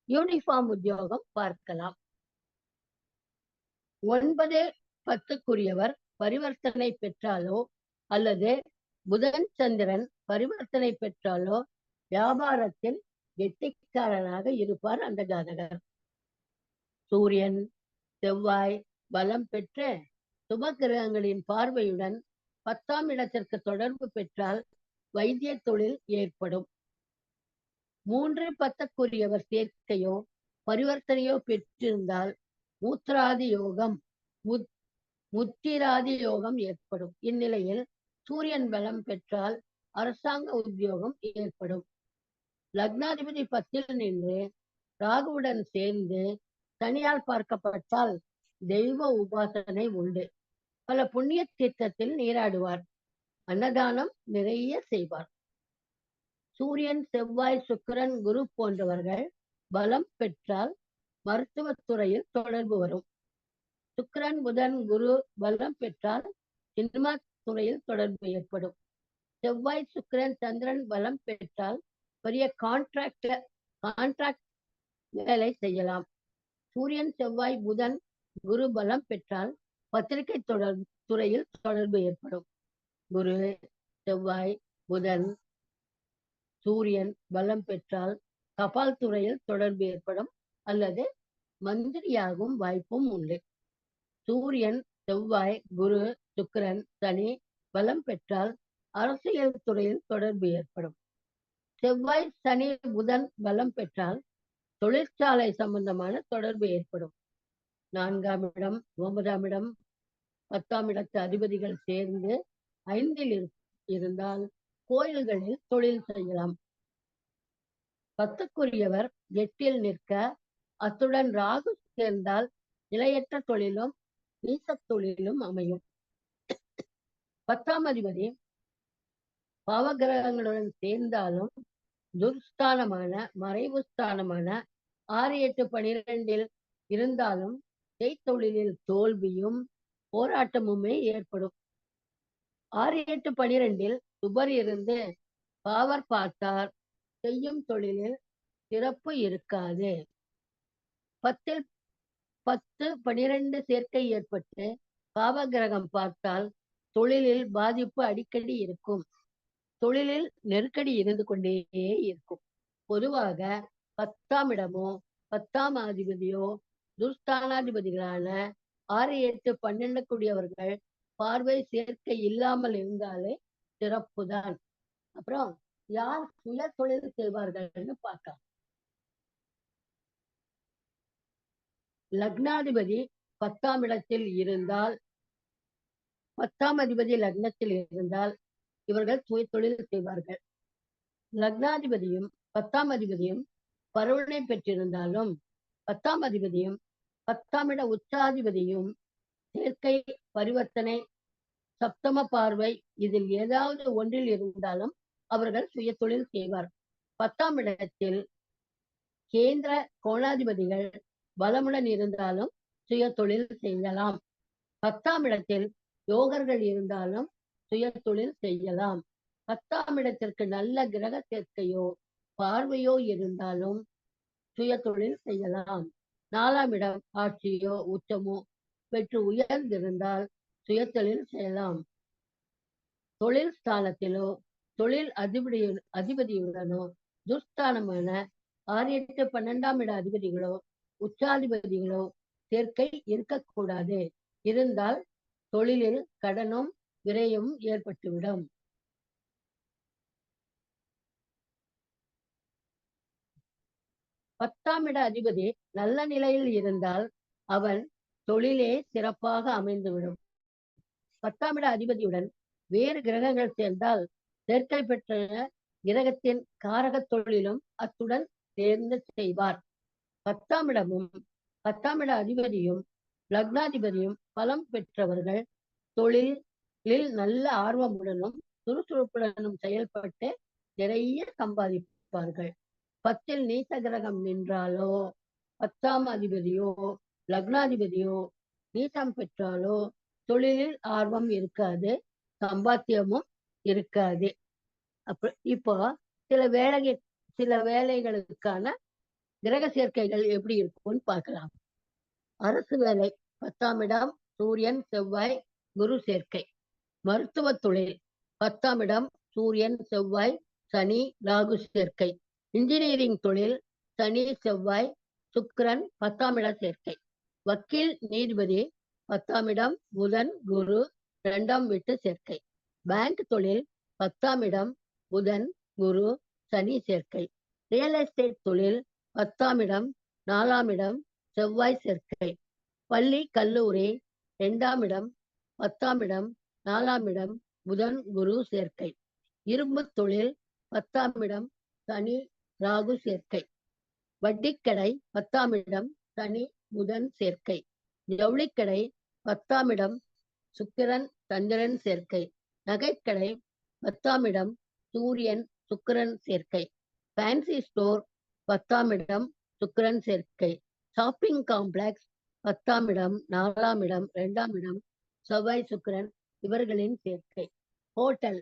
யூனிஃபார்ம் உத்தியோகம் பார்க்கலாம். 9, 10க்குரியவர் பரிவர்த்தனை பெற்றாலோ அல்லது புதன் சந்திரன் பரிவர்த்தனை பெற்றாலோ வியாபாரத்தில் கெட்டிக்காரனாக இருப்பார் அந்த ஜாதகர். சூரியன் செவ்வாய் பலம் பெற்று சுப கிரகங்களின் பார்வையுடன் 10ஆம் இடத்திற்கு தொடர்பு பெற்றால் வைத்திய தொழில் ஏற்படும். 3, 10க்குரியவர் சேர்க்கையோ பரிவர்த்தனையோ பெற்றிருந்தால் மூத்திராதி யோகம், முத்திராதி யோகம் ஏற்படும். இந்நிலையில் சூரியன் பலம் பெற்றால் அரசாங்க உத்தியோகம் ஏற்படும். லக்னாதிபதி 10இல் நின்று ராகுவுடன் சேர்ந்து தனியால் பார்க்கப்பட்டால் தெய்வ உபாசனை உண்டு. பல புண்ணிய தீர்த்தத்தில் நீராடுவார், அன்னதானம் நிறைய செய்வார். சூரியன் செவ்வாய் சுக்கிரன் குரு போன்றவர்கள் பலம் பெற்றால் மருத்துவத்துறையில் தொடர்பு வரும். சுக்கிரன் புதன் குரு பலம் பெற்றால் சினிமா துறையில் தொடர்பு ஏற்படும். செவ்வாய் சுக்கிரன் சந்திரன் பலம் பெற்றால் பெரிய கான்ட்ராக்ட் வேலை செய்யலாம். சூரியன் செவ்வாய் புதன் குரு பலம் பெற்றால் பத்திரிகை துறையில் தொடர்பு ஏற்படும். குரு செவ்வாய் புதன் சூரியன் பலம் பெற்றால் தபால் துறையில் தொடர்பு ஏற்படும் அல்லது மந்திரியாகும் வாய்ப்பும் உண்டு. சூரியன் செவ்வாய் குரு சுக்கிரன் சனி பலம் பெற்றால் அரசியல் துறையில் தொடர்பு ஏற்படும். செவ்வாய் சனி புதன் பலம் பெற்றால் தொழிற்சாலை சம்பந்தமான தொடர்பு ஏற்படும். 4ஆம் இடம் 9ஆம் இடம் 10ஆம் இடத்து அதிபதிகள் சேர்ந்து 5இல் இருந்தால் கோயில்களில் தொழில் செய்யலாம். 10க்குரியவர் 8இல் நிற்க அத்துடன் ராகு சேர்ந்தால் நிலையற்ற தொழிலும் நீச தொழிலும் அமையும். 10ஆம் அதிபதி பாவகிரகங்களுடன் சேர்ந்தாலும் துர்ஸ்தானமான மறைவு ஸ்தானமான 6, 8, 12இல் இருந்தாலும் செய்தொழிலில் தோல்வியும் போராட்டமுமே ஏற்படும். 6, 8, 12இல் சுபர் இருந்து பாவர் பார்த்தார் செய்யும் தொழிலில் சிறப்பு இருக்காது. 10இல் 10, 12 சேர்க்கை ஏற்பட்டு பாவகிரகம் பார்த்தால் தொழிலில் பாதிப்பு அடிக்கடி இருக்கும், தொழிலில் நெருக்கடி இருந்து கொண்டே இருக்கும். பொதுவாக 10ஆம் இடமோ 10ஆம் அதிபதியோ துர்ஸ்தானாதிபதிகளான 6, 8, 12 கூடியவர்கள் பார்வை சேர்க்கை இல்லாமல் இருந்தாலே சிறப்பு தான். அப்புறம் யார் சுய தொழில் செய்வார்கள்னு பார்க்கலாம். லக்னாதிபதி 10ஆம் இடத்தில் இருந்தால் 10ஆம் அதிபதி லக்னத்தில் இருந்தால் இவர்கள் சுய தொழில் செய்வார்கள். லக்னாதிபதியும் 10ஆம் அதிபதியும் பருவனை பெற்றிருந்தாலும் 10ஆம் அதிபதியும் 10ஆம் இட உச்சாதிபதியும் சேர்க்கை, பரிவர்த்தனை, சப்தம பார்வை இதில் ஏதாவது ஒன்றில் இருந்தாலும் அவர்கள் சுய தொழில் செய்வார். 10ஆம் இடத்தில் கேந்திர கோணாதிபதிகள் பலமுடன் இருந்தாலும் சுய தொழில் செய்யலாம். 10ஆம் இடத்தில் யோகர்கள் இருந்தாலும் சுய தொழில் செய்யலாம். 10ஆம் இடத்திற்கு நல்ல கிரக சேர்க்கையோ பார்வையோ இருந்தாலும் சுய தொழில் செய்யலாம். 4ஆம் இடம் ஆட்சியோ உச்சமோ பெற்று உயர்ந்திருந்தால் சுய தொழில் செய்யலாம். தொழில் ஸ்தானத்திலோ தொழில் அதிபதியுடனோ துர்ஸ்தானமான 6, 8, 12ஆம் இட அதிபதிகளோ உச்சாதிபதிகளோ சேர்க்கை இருக்கக்கூடாது. இருந்தால் தொழிலில் கடனும் விரையும் ஏற்பட்டுவிடும். பத்தாம் இட அதிபதி நல்ல நிலையில் இருந்தால் அவன் தொழிலே சிறப்பாக அமைந்துவிடும். 10ஆம் இட அதிபதியுடன் வேறு கிரகங்கள் சேர்ந்தால் சேர்க்கை பெற்ற கிரகத்தின் காரக தொழிலும் அத்துடன் சேர்ந்து செய்வார். 10ஆம் இடமும் 10ஆம் இட அதிபதியும் லக்னாதிபதியும் பலம் பெற்றவர்கள் தொழிலில் நல்ல ஆர்வமுடனும் சுறுசுறுப்புடனும் செயல்பட்டு நிறைய சம்பாதிப்பார்கள். 10இல் நீச கிரகம் நின்றாலோ 10ஆம் அதிபதியோ லக்னாதிபதியோ நீசம் பெற்றாலோ தொழிலில் ஆர்வம் இருக்காது, சம்பாத்தியமும் இருக்காது. இப்போ சில வேலைகளுக்கான கிரக சேர்க்கைகள் எப்படி இருக்கும்னு பார்க்கலாம். அரசு வேலை 10ஆம் இடம் சூரியன், செவ்வாய், குரு சேர்க்கை. மருத்துவ தொழில் 10ஆம் இடம் சூரியன், செவ்வாய், சனி, ராகு சேர்க்கை. இன்ஜினியரிங் தொழில் சனி, செவ்வாய், சுக்கிரன் 10ஆம் இட சேர்க்கை. வக்கீல், நீதிபதி 10ஆம் இடம் புதன், குரு 2ஆம் வீட்டு சேர்க்கை. பேங்க் தொழில் 10ஆம் இடம் புதன், குரு, சனி சேர்க்கை. ரியல் எஸ்டேட் தொழில் 10ஆம் இடம் 4ஆம் இடம் செவ்வாய் சேர்க்கை. பள்ளி, கல்லூரி 2ஆம் இடம் 10ஆம் இடம் 4ஆம் இடம் புதன், குரு சேர்க்கை. இரும்பு தொழில் 10ஆம் இடம் சனி, ராகு சேர்க்கை. வட்டிக்கடை 10ஆம் இடம் சனி, புதன் சேர்க்கை. ஜவுளிக்கடை 10ஆம் இடம் சுக்கிரன், சந்திரன் சேர்க்கை. நகைக்கடை 10ஆம் இடம் சூரியன், சுக்கிரன் சேர்க்கை. ஃபேன்சி ஸ்டோர் 10ஆம் இடம் சுக்கிரன் சேர்க்கை. ஷாப்பிங் காம்ப்ளெக்ஸ் 10ஆம் இடம் 4ஆம் இடம் 2ஆம் இடம் செவ்வாய், சுக்கிரன் இவர்களின் சேர்க்கை. ஹோட்டல்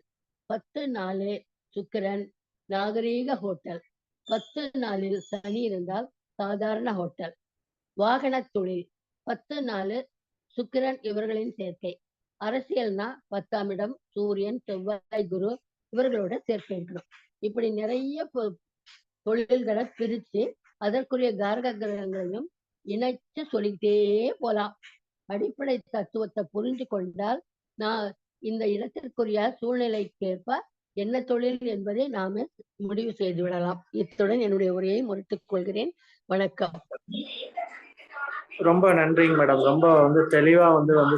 10-4 சுக்கிரன், நாகரீக ஹோட்டல். 10-4 சனி இருந்தால் சாதாரண ஹோட்டல். வாகன தொழில் 10-4 சுக்கிரன் இவர்களின் சேர்க்கை. அரசியல்னா 10ஆம் இடம் சூரியன், செவ்வாய், குரு இவர்களோட சேர்க்கை இருக்கணும். இப்படி நிறைய தொழில்களை பிரிச்சு அதற்குரிய காரக கிரகங்களையும் இணைச்சு சொல்லிக்கிட்டே போலாம். அடிப்படை தத்துவத்தை புரிஞ்சு கொண்டால் நான் இந்த இடத்திற்குரிய சூழ்நிலைக்கேற்ப என்ன தொழில் என்பதை நாம முடிவு செய்து விடலாம். இத்துடன் என்னுடைய உரையை முடித்துக் கொள்கிறேன். வணக்கம். ரொம்ப நன்றிங்க மேடம். ரொம்ப தெளிவா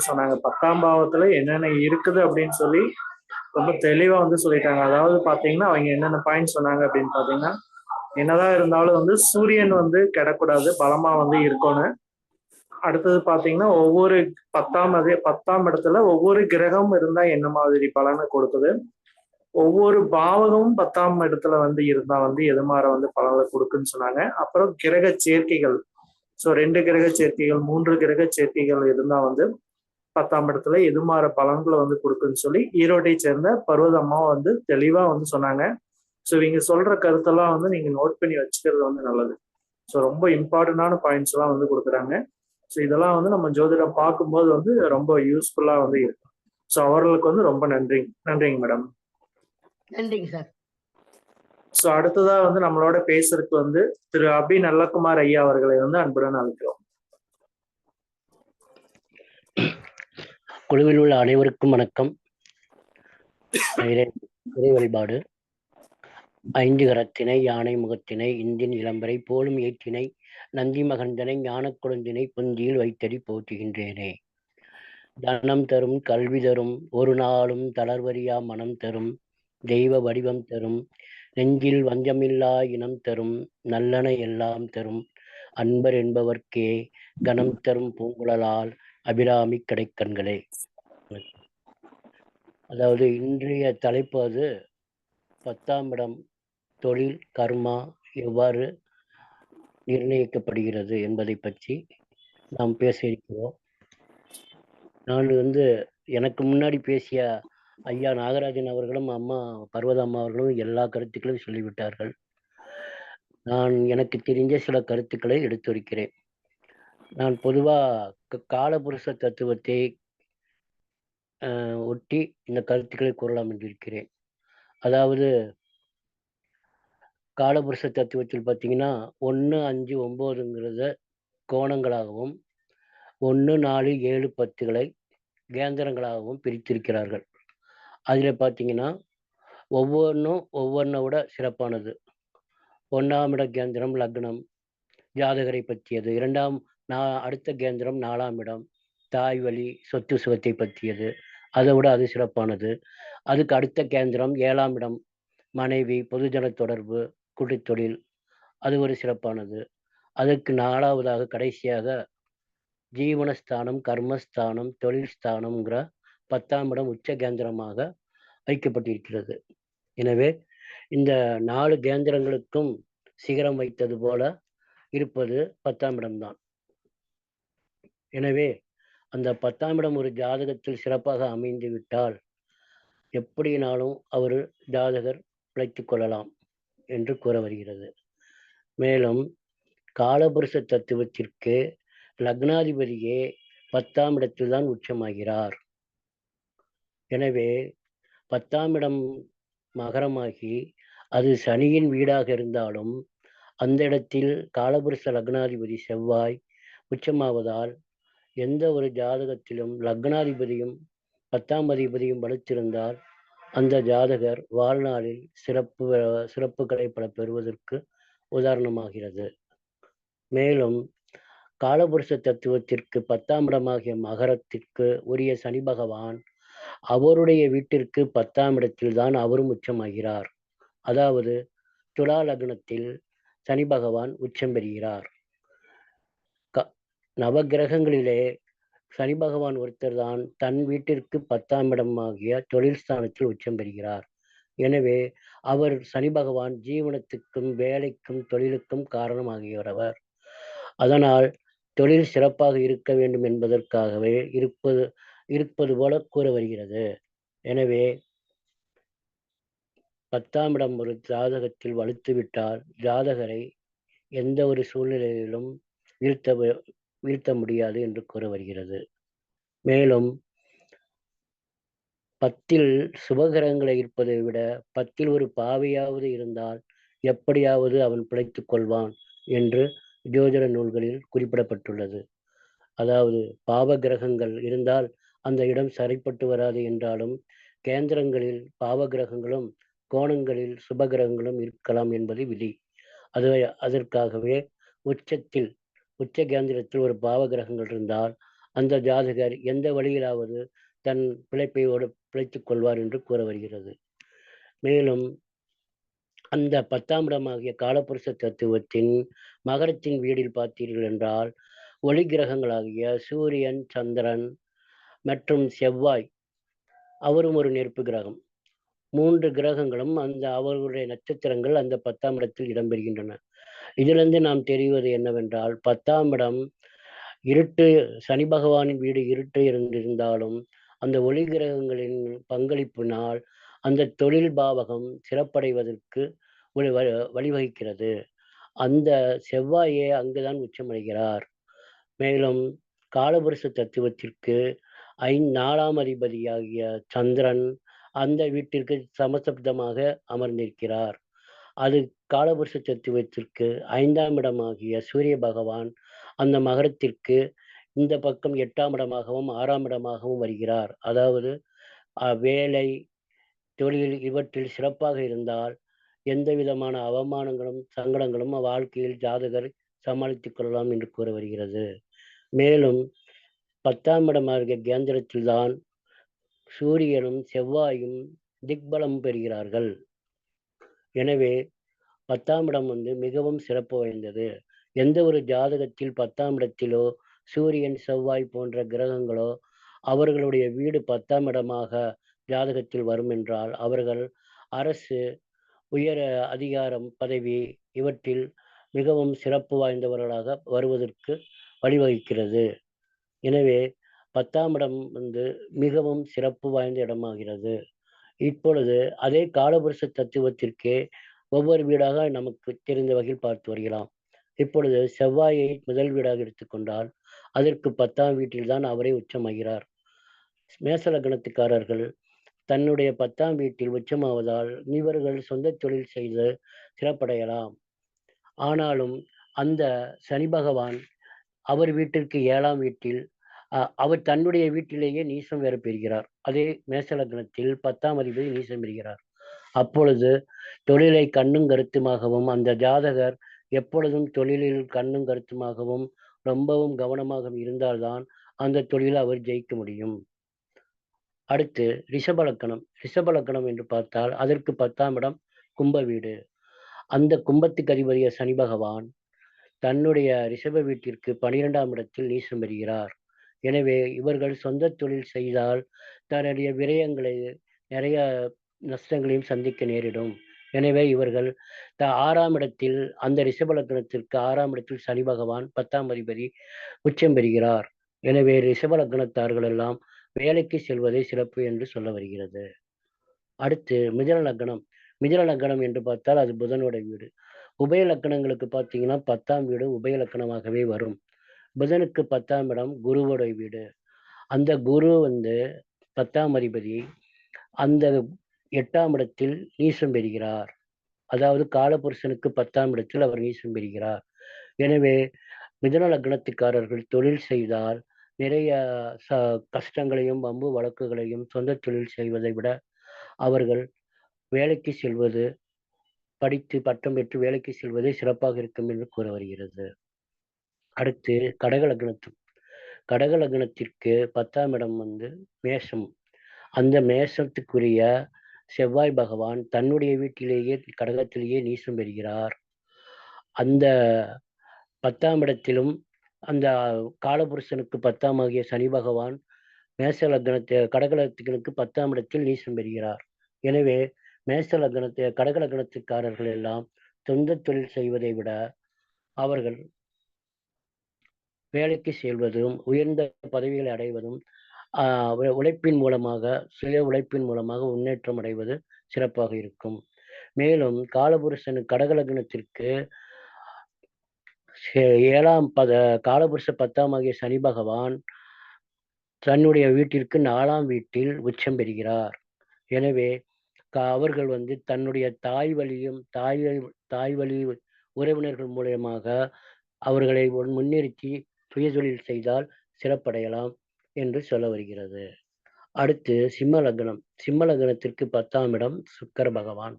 சொன்னாங்க. 10ஆம் பாவத்துல என்னென்ன இருக்குது அப்படின்னு சொல்லி ரொம்ப தெளிவா சொல்லிட்டாங்க. அதாவது பாத்தீங்கன்னா அவங்க என்னென்ன பாயிண்ட் சொன்னாங்க அப்படின்னு பாத்தீங்கன்னா, என்னதான் இருந்தாலும் சூரியன் கெடக்கூடாது, பலமா இருக்கணும். அடுத்தது பாத்தீங்கன்னா ஒவ்வொரு 10ஆம் இடத்துல ஒவ்வொரு கிரகம் இருந்தா என்ன மாதிரி பலனை கொடுக்குது, ஒவ்வொரு பாவகமும் 10ஆம் இடத்துல இருந்தா எது மாதிரி பலனை கொடுக்குன்னு சொன்னாங்க. அப்புறம் கிரக சேர்க்கைகள், 2 கிரக சேர்க்கைகள் 3 கிரக சேர்க்கைகள் இருந்தா 10ஆம் இடத்துல எது மாதிரி பலன்களை கொடுக்குன்னு சொல்லி ஈரோட்டை சேர்ந்த பர்வதம்மா தெளிவா சொன்னாங்க. இவங்க சொல்ற கருத்தெல்லாம் நீங்க நோட் பண்ணி வச்சுக்கிறது நல்லது. ரொம்ப இம்பார்ட்டன்டான பாயிண்ட்ஸ் எல்லாம் கொடுக்குறாங்க. இதெல்லாம் நம்ம ஜோதிடம் பார்க்கும்போது ரொம்ப யூஸ்ஃபுல்லா இருக்கும். அவர்களுக்கு ரொம்ப நன்றிங்க மேடம். நன்றிங்க சார். அடுத்ததா நம்மளோட பேசுறதுக்கு திரு அபி நல்லகுமார் ஐயா அவர்களை அன்புடன் அழைக்கிறோம். குழுவில் உள்ள அனைவருக்கும் வணக்கம். இறை வழிபாடு. 5 கரத்தினை, யானை முகத்தினை, இந்தின் இளம்பரை போலும் ஏற்றினை, நந்தி மகந்தனை, ஞான குழந்தினை புந்தியில் வைத்தடி போற்றுகின்றேனே. தனம் தரும், கல்வி தரும், ஒரு நாளும் தளர்வறியா மனம் தரும், தெய்வ வடிவம் தரும், நெஞ்சில் வஞ்சமில்லா இனம் தரும், நல்லன எல்லாம் தரும், அன்பர் என்பவர்க்கே கணம் தரும் பூங்குழலால் அபிராமி கடைக்கண்களே. அதாவது இன்றைய தலைப்பு அது 10ஆம் இடம் தொழில் கர்மா எவ்வாறு நிர்ணயிக்கப்படுகிறது என்பதை பற்றி நாம் பேச இருக்கிறோம். நான் எனக்கு முன்னாடி பேசிய ஐயா நாகராஜன் அவர்களும் அம்மா பர்வதம்மா அவர்களும் எல்லா கருத்துக்களையும் சொல்லிவிட்டார்கள். நான் எனக்கு தெரிஞ்ச சில கருத்துக்களை எடுத்துரைக்கிறேன். நான் பொதுவா காலபுருஷ தத்துவத்தை ஒட்டி இந்த கருத்துக்களை கூறலாம் என்றிருக்கிறேன். அதாவது காலபுருஷ தத்துவத்தில் பார்த்தீங்கன்னா 1, 5, 9ங்கிறத கோணங்களாகவும் 1, 4, 7, 10களை கேந்திரங்களாகவும் பிரித்திருக்கிறார்கள். அதில் பார்த்தீங்கன்னா ஒவ்வொன்றும் ஒவ்வொன்றை விட சிறப்பானது. 1ஆம் இட கேந்திரம் லக்னம் ஜாதகரை பற்றியது. அடுத்த கேந்திரம் 4ஆம் இடம் தாய் வழி சொத்து சுகத்தை பற்றியது. அதை விட அது சிறப்பானது. அதுக்கு அடுத்த கேந்திரம் 7ஆம் இடம் மனைவி பொதுஜன தொடர்பு கூட்டுத்தொழில், அது ஒரு சிறப்பானது. அதற்கு 4ஆவதாக கடைசியாக ஜீவனஸ்தானம் கர்மஸ்தானம் தொழில் ஸ்தானம்ங்கிற 10ஆம் இடம் உச்ச கேந்திரமாக வைக்கப்பட்டிருக்கிறது. எனவே இந்த 4 கேந்திரங்களுக்கும் சிகரம் வைத்தது போல இருப்பது 10ஆம் இடம்தான். எனவே அந்த 10ஆம் இடம் ஒரு ஜாதகத்தில் சிறப்பாக அமைந்து விட்டால் எப்படினாலும் அவர் ஜாதகர் பிழைத்துக் கொள்ளலாம் என்று கூற வருகிறது. மேலும் காலபுருஷ தத்துவத்திற்கு லக்னாதிபதியே 10ஆம் இடத்தில் தான் உச்சமாகிறார். எனவே 10ஆம் இடம் மகரமாகி அது சனியின் வீடாக இருந்தாலும் அந்த இடத்தில் காலபுருஷ லக்னாதிபதி செவ்வாய் உச்சமாவதால் எந்த ஒரு ஜாதகத்திலும் லக்னாதிபதியும் 10ஆம் அதிபதியும் வலுத்திருந்தால் அந்த ஜாதகர் வாழ்நாளில் சிறப்புகளை பல பெறுவதற்கு உதாரணமாகிறது. மேலும் காலபுருஷ தத்துவத்திற்கு 10ஆம் இடமாகிய மகரத்திற்கு உரிய சனி பகவான் அவருடைய வீட்டிற்கு 10ஆம் இடத்தில் தான் அவரும் உச்சமாகிறார். அதாவது துலா லக்னத்தில் சனி பகவான் உச்சம் பெறுகிறார். நவகிரகங்களிலே சனி பகவான் ஒருத்தர் தான் தன் வீட்டிற்கு 10ஆம் இடமாகிய தொழில் ஸ்தானத்தில் உச்சம் பெறுகிறார். எனவே அவர் சனி பகவான் ஜீவனத்துக்கும் வேலைக்கும் தொழிலுக்கும் காரணமாகிறவர். அதனால் தொழில் சிறப்பாக இருக்க வேண்டும் என்பதற்காகவே இருப்பது போல கூற வருகிறது. எனவே 10ஆம் இடம் ஒரு ஜாதகத்தில் வலுத்துவிட்டால் ஜாதகரை எந்த ஒரு சூழ்நிலையிலும் வீழ்த்த முடியாது என்று கூற வருகிறது. மேலும் 10ல் சுபகிரகங்களை இருப்பதை விட 10ல் ஒரு பாவையாவது இருந்தால் எப்படியாவது அவன் பிழைத்துக் கொள்வான் என்று ஜோதிட நூல்களில் குறிப்பிடப்பட்டுள்ளது. அதாவது பாவ கிரகங்கள் இருந்தால் அந்த இடம் சரிப்பட்டு வராது என்றாலும் கேந்திரங்களில் பாவ கிரகங்களும் கோணங்களில் சுபகிரகங்களும் இருக்கலாம் என்பது விதி. அதற்காகவே உச்ச கேந்திரத்தில் ஒரு பாவ கிரகங்கள் இருந்தால் அந்த ஜாதகர் எந்த வழியிலாவது தன் பிழைப்பையோடு பிழைத்துக் கொள்வார் என்று கூற வருகிறது. மேலும் அந்த 10ஆம் இடமாகிய காலபுருஷ தத்துவத்தின் மகரத்தின் வீடில் பார்த்தீர்கள் என்றால் ஒளி கிரகங்களாகிய சூரியன் சந்திரன் மற்றும் செவ்வாய் அவரும் ஒரு நெருப்பு கிரகம். 3 கிரகங்களும் அவர்களுடைய நட்சத்திரங்கள் அந்த 10ஆம் இடத்தில் இடம்பெறுகின்றன. இதிலிருந்து நாம் தெரிவது என்னவென்றால் 10ஆம் இடம் இருட்டு, சனி பகவானின் வீடு இருட்டு இருந்திருந்தாலும் அந்த ஒளி கிரகங்களின் பங்களிப்பினால் அந்த தொழில் பாவகம் சிறப்படைவதற்கு வழிவகுக்கிறது. அந்த செவ்வாயே அங்குதான் உச்சமடைகிறார். மேலும் காலபுருஷ தத்துவத்திற்கு 4ஆம் அதிபதியாகிய சந்திரன் அந்த வீட்டிற்கு சமசப்தமாக அமர்ந்திருக்கிறார். அது காலபுருஷ தத்துவத்திற்கு 5ஆம் இடமாகிய சூரிய பகவான் அந்த மகரத்திற்கு இந்த பக்கம் 8ஆம் இடமாகவும் 6ஆம் இடமாகவும் வருகிறார். அதாவது வேலை தொழில் இவற்றில் சிறப்பாக இருந்தால் எந்த விதமான அவமானங்களும் சங்கடங்களும் வாழ்க்கையில் ஜாதகர் சமாளித்துக் கொள்ளலாம் என்று கூற வருகிறது. மேலும் 10ஆம் இடமாகிய கேந்திரத்தில் தான் சூரியனும் செவ்வாயும் திக்பலம் பெறுகிறார்கள். எனவே 10ஆம் இடம் மிகவும் சிறப்பு வாய்ந்தது. எந்த ஒரு ஜாதகத்தில் 10ஆம் இடத்திலோ சூரியன் செவ்வாய் போன்ற கிரகங்களோ அவர்களுடைய வீடு 10ஆம் இடமாக ஜாதகத்தில் வரும் என்றால் அவர்கள் அரசு உயர அதிகாரம் பதவி இவற்றில் மிகவும் சிறப்பு வாய்ந்தவர்களாக வருவதற்கு வழிவகுக்கிறது. எனவே 10ஆம் இடம் மிகவும் சிறப்பு வாய்ந்த இடமாகிறது. இப்பொழுது அதே காலபுருஷ தத்துவத்திற்கே ஒவ்வொரு வீடாக நமக்கு தெரிந்த வகையில் பார்த்து வருகிறோம். இப்பொழுது செவ்வாயை முதல் வீடாக எடுத்துக்கொண்டால் அதற்கு 10ஆம் வீட்டில்தான் அவரே உச்சமாகிறார். மேச லக்னத்துக்காரர்கள் தன்னுடைய 10ஆம் வீட்டில் உச்சமாவதால் இவர்கள் சொந்த தொழில் செய்து சிறப்படையலாம். ஆனாலும் அந்த சனி பகவான் அவர் வீட்டிற்கு 7ஆம் வீட்டில் அவர் தன்னுடைய வீட்டிலேயே நீசம் வேற பெறுகிறார். அதே மேச லக்னத்தில் 10ஆம் அதிபதி நீசம் பெறுகிறார். அப்பொழுது தொழிலை கண்ணும் கருத்துமாகவும் அந்த ஜாதகர் எப்பொழுதும் தொழிலில் கண்ணும் கருத்துமாகவும் ரொம்பவும் கவனமாக இருந்தால்தான் அந்த தொழிலை அவர் ஜெயிக்க முடியும். அடுத்து ரிஷபலக்கணம் என்று பார்த்தால் அதற்கு 10ஆம் இடம் கும்ப வீடு. அந்த கும்பத்துக்கு அதிபதிய சனி பகவான் தன்னுடைய ரிஷப வீட்டிற்கு 12ஆம் இடத்தில் நீசம் பெறுகிறார். எனவே இவர்கள் சொந்த தொழில் செய்தால் தன்னுடைய விரயங்களை நிறைய நஷ்டங்களையும் சந்திக்க நேரிடும். எனவே இவர்கள் 6ஆம் இடத்தில் அந்த ரிஷப லக்னத்திற்கு 6ஆம் இடத்தில் சனி பகவான் 10ஆம் அதிபதி உச்சம் பெறுகிறார். எனவே ரிஷப லக்னத்தார்கள் எல்லாம் வேலைக்கு செல்வதே சிறப்பு என்று சொல்ல வருகிறது. அடுத்து மிதுன லக்னம் என்று பார்த்தால் அது புதனோட வீடு. உபய லக்கணங்களுக்கு பார்த்தீங்கன்னா 10ஆம் வீடு உபய லக்கணமாகவே வரும். புதனுக்கு 10ஆம் இடம் குருவோட வீடு. அந்த குரு 10ஆம் அதிபதி அந்த 8ஆம் இடத்தில் நீசம் பெறுகிறார். அதாவது காலபுருஷனுக்கு 10ஆம் இடத்தில் அவர் நீசம் பெறுகிறார். எனவே மிதுன லக்னத்துக்காரர்கள் தொழில் செய்தால் நிறைய கஷ்டங்களையும் வம்பு வழக்குகளையும் சொந்த தொழில் செய்வதை விட அவர்கள் வேலைக்கு செல்வது படித்து பட்டம் பெற்று வேலைக்கு செல்வதே சிறப்பாக இருக்கும் என்று கூற வருகிறது. அடுத்து கடக லக்னத்திற்கு 10ஆம் இடம் மேஷம். அந்த மேஷத்துக்குரிய செவ்வாய் பகவான் தன்னுடைய வீட்டிலேயே கடகத்திலேயே நீசம் பெறுகிறார். அந்த 10ஆம் இடத்திலும் அந்த காலபுருஷனுக்கு 10ஆம் ஆகிய சனி பகவான் கடக லக்னத்துக்கு 10ஆம் இடத்தில் நீசம் பெறுகிறார். எனவே கடக லக்னத்துக்காரர்கள் எல்லாம் சொந்த தொழில் செய்வதை விட அவர்கள் வேலைக்கு செல்வதும் உயர்ந்த பதவிகளை அடைவதும் உழைப்பின் மூலமாக சுய உழைப்பின் மூலமாக முன்னேற்றம் அடைவது சிறப்பாக இருக்கும். மேலும் கடக லக்னத்திற்கு காலபுருஷ 10ஆம் ஆகிய சனி பகவான் தன்னுடைய வீட்டிற்கு 4ஆம் வீட்டில் உச்சம் பெறுகிறார். எனவே அவர்கள் தன்னுடைய தாய் வழி உறவினர்கள் மூலமாக அவர்களை முன்னிறுத்தி சுய தொழில் செய்தால் சிறப்படையலாம் என்று சொல்ல வருகிறது. அடுத்து சிம்ம லக்னத்திற்கு 10ஆம் இடம் சுக்கிர பகவான்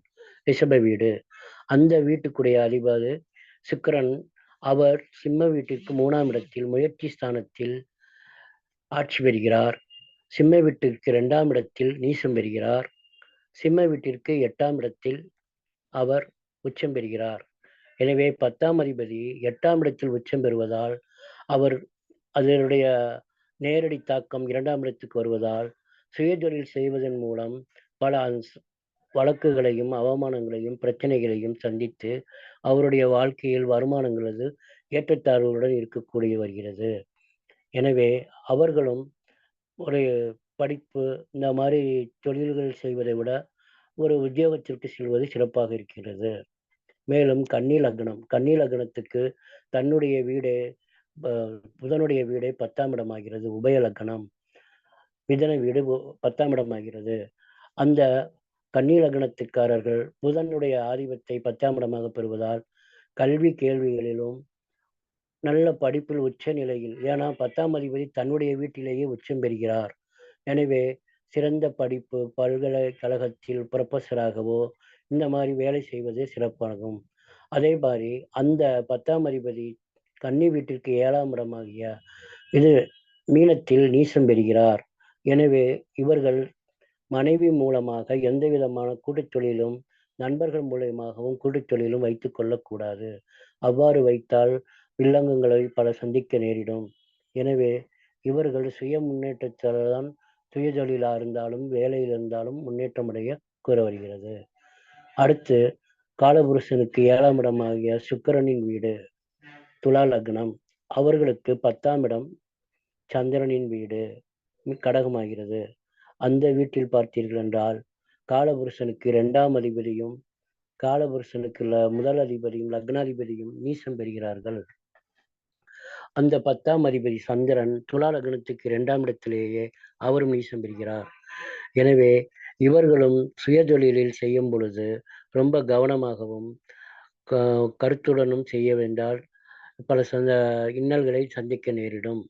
ரிஷப வீடு. அந்த வீட்டுக்குடைய அதிபதி சுக்கிரன். அவர் சிம்ம வீட்டிற்கு 3ஆம் இடத்தில் முயற்சி ஸ்தானத்தில் ஆட்சி பெறுகிறார். சிம்ம வீட்டிற்கு 2ஆம் இடத்தில் நீசம் பெறுகிறார். சிம்ம வீட்டிற்கு 8ஆம் இடத்தில் அவர் உச்சம் பெறுகிறார். எனவே 10ஆம் அதிபதி 8ஆம் இடத்தில் உச்சம் பெறுவதால் அவர் அதனுடைய நேரடி தாக்கம் 2ஆம் இடத்துக்கு வருவதால் சுயதொழில் செய்வதன் மூலம் பல வழக்குகளையும் அவமானங்களையும் பிரச்சனைகளையும் சந்தித்து அவருடைய வாழ்க்கையில் வருமானங்களது ஏற்றத்தாழ்வுகளுடன் இருக்கக்கூடிய வருகிறது. எனவே அவர்களும் ஒரு படிப்பு இந்த மாதிரி தொழில்கள் செய்வதை விட ஒரு உத்தியோகத்திற்கு செல்வது சிறப்பாக இருக்கிறது. மேலும் கன்னி லக்னத்துக்கு தன்னுடைய வீடே புதனுடைய வீடே 10ஆம் இடமாகிறது. உபய லக்னம் மிதன வீடு 10ஆம் இடமாகிறது. அந்த கன்னி லக்னத்துக்காரர்கள் புதனுடைய ஆதிபத்தை 10ஆம் இடமாக பெறுவதால் கல்வி கேள்விகளிலும் நல்ல படிப்பில் உச்ச நிலையில், ஏன்னா 10ஆம் அதிபதி தன்னுடைய வீட்டிலேயே உச்சம் பெறுகிறார். எனவே சிறந்த படிப்பு பல்கலைக்கழகத்தில் புரொஃபஸராகவோ இந்த மாதிரி வேலை செய்வதே சிறப்பாகும். அதே மாதிரி அந்த 10ஆம் அதிபதி கன்னி வீட்டிற்கு 7ஆம் இடமாகிய மீனத்தில் நீசம் பெறுகிறார். எனவே இவர்கள் மனைவி மூலமாக எந்த விதமான கூட்டுத் தொழிலும் நண்பர்கள் மூலமாகவும் கூட்டுத் தொழிலும் வைத்துக் கொள்ளக்கூடாது. அவ்வாறு வைத்தால் வில்லங்கங்களை பல சந்திக்க நேரிடும். எனவே இவர்கள் சுய முன்னேற்றத்தால்தான் சுய தொழிலா இருந்தாலும் வேலையில் இருந்தாலும் முன்னேற்றம் அடைய கூற வருகிறது. அடுத்து காலபுருஷனுக்கு 7ஆம் இடமாகிய சுக்கிரனின் வீடு துலா லக்னம். அவர்களுக்கு 10ஆம் இடம் சந்திரனின் வீடு கடகமாகிறது. அந்த வீட்டில் பார்த்தீர்கள் என்றால் காலபுருஷனுக்கு 2ஆம் அதிபதியும் காலபுருஷனுக்கு முதல் அதிபதியும் லக்னாதிபதியும் நீசம் பெறுகிறார்கள். அந்த 10ஆம் அதிபதி சந்திரன் துலா லக்னத்துக்கு 2ஆம் இடத்திலேயே அவரும் நீசம் பெறுகிறார். எனவே இவர்களும் சுய தொழிலில் செய்யும் பொழுது ரொம்ப கவனமாகவும் கருத்துடனும் செய்ய வேண்டால் பல இன்னல்களை சந்திக்க நேரிடும்.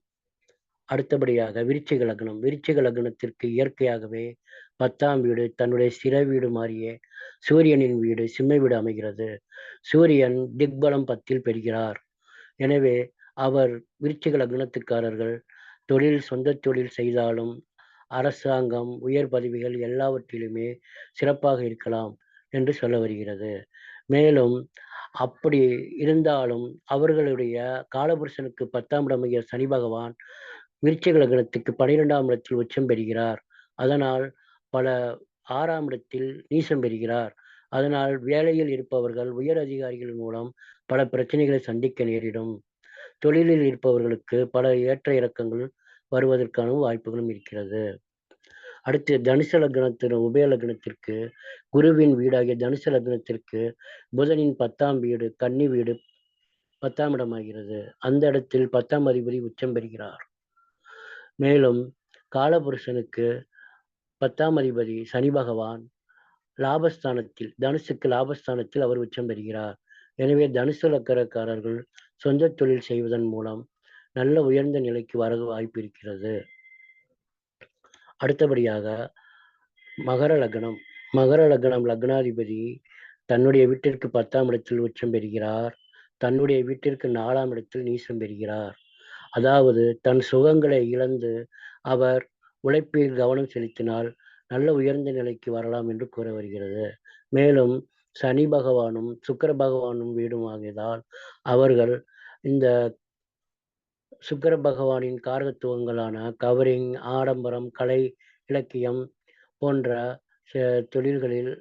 அடுத்தபடியாக விருச்சிக லக்னம். விருச்சிக லக்னத்திற்கு இயற்கையாகவே 10ஆம் வீடு தன்னுடைய ஸ்திர வீடு மாறிய சூரியனின் வீடு சிம்ம வீடு அமைகிறது. சூரியன் திக்பலம் 10இல் பெறுகிறார். எனவே அவர் விருச்சிக லக்னத்துக்காரர்கள் சொந்த தொழில் செய்தாலும் அரசாங்கம் உயர் பதவிகள் எல்லாவற்றிலுமே சிறப்பாக இருக்கலாம் என்று சொல்ல வருகிறது. மேலும் அப்படி இருந்தாலும் அவர்களுடைய காலபுருஷனுக்கு 10ஆம் இடமைய சனி பகவான் விருச்சிக லக்னத்துக்கு 12ஆம் இடத்தில் உச்சம் பெறுகிறார். அதனால் பல 6ஆம் இடத்தில் நீசம் பெறுகிறார். அதனால் வேலையில் இருப்பவர்கள் உயர் அதிகாரிகள் மூலம் பல பிரச்சனைகளை சந்திக்க நேரிடும். தொழிலில் இருப்பவர்களுக்கு பல ஏற்ற இறக்கங்கள் வருவதற்கான வாய்ப்புகளும் இருக்கிறது. அடுத்து தனுசு லக்னத்தின் உபய லக்னத்திற்கு குருவின் வீடாகிய தனுசு லக்னத்திற்கு புதனின் 10ஆம் வீடு கன்னி வீடு 10ஆம் இடமாகிறது. அந்த இடத்தில் 10ஆம் அதிபதி உச்சம் பெறுகிறார். மேலும் காலபுருஷனுக்கு 10ஆம் அதிபதி சனி பகவான் லாபஸ்தானத்தில் தனுசுக்கு லாபஸ்தானத்தில் அவர் உச்சம் பெறுகிறார். எனவே தனுசு லக்கரக்காரர்கள் சொந்த தொழில் செய்வதன் மூலம் நல்ல உயர்ந்த நிலைக்கு வர வாய்ப்பு இருக்கிறது. அடுத்தபடியாக மகர லக்னம். மகர லக்னம் லக்னாதிபதி தன்னுடைய வீட்டிற்கு 10ஆம் இடத்தில் உச்சம் பெறுகிறார். தன்னுடைய வீட்டிற்கு 4ஆம் இடத்தில் நீசம் பெறுகிறார். அதாவது தன் சுகங்களை இழந்து அவர் உழைப்பில் கவனம் செலுத்தினால் நல்ல உயர்ந்த நிலைக்கு வரலாம் என்று கூற வருகிறது. மேலும் சனி பகவானும் சுக்கிர பகவானும் வீடும் ஆகியதால் அவர்கள் இந்த சுக்கிர பகவானின் காரகத்துவங்களான கவரிங், ஆடம்பரம், கலை, இலக்கியம் போன்ற தொழில்களில்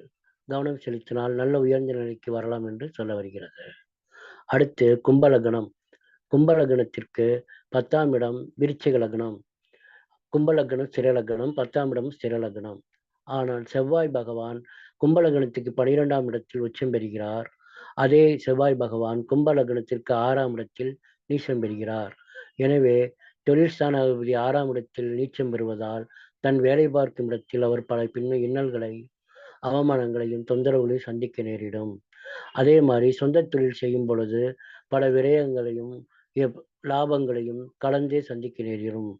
கவனம் செலுத்தினால் நல்ல உயர்ந்த நிலைக்கு வரலாம் என்று சொல்ல வருகிறது. அடுத்து கும்பலக்னம். கும்பலக்னத்திற்கு 10ஆம் இடம் விருச்சிக லக்னம். கும்பலக்னம் ஸ்திரலக்னம், 10ஆம் இடம் ஸ்திரலக்னம். ஆனால் செவ்வாய் பகவான் கும்பலக்னத்துக்கு 12ஆம் இடத்தில் உச்சம் பெறுகிறார். அதே செவ்வாய் பகவான் கும்பலக்னத்திற்கு 6ஆம் இடத்தில் நீச்சம் பெறுகிறார். எனவே தொழில் ஸ்தானாதிபதி 6ஆம் இடத்தில் நீச்சம் பெறுவதால் தன் வேலை பார்க்கும் இடத்தில் அவர் பல இன்னல்களை அவமானங்களையும் தொந்தரவுகளையும் சந்திக்க நேரிடும். அதே மாதிரி சொந்த தொழில் செய்யும் பொழுது பல விரயங்களையும் லாபங்களையும் கலந்தே சந்திக்க நேரிடும்.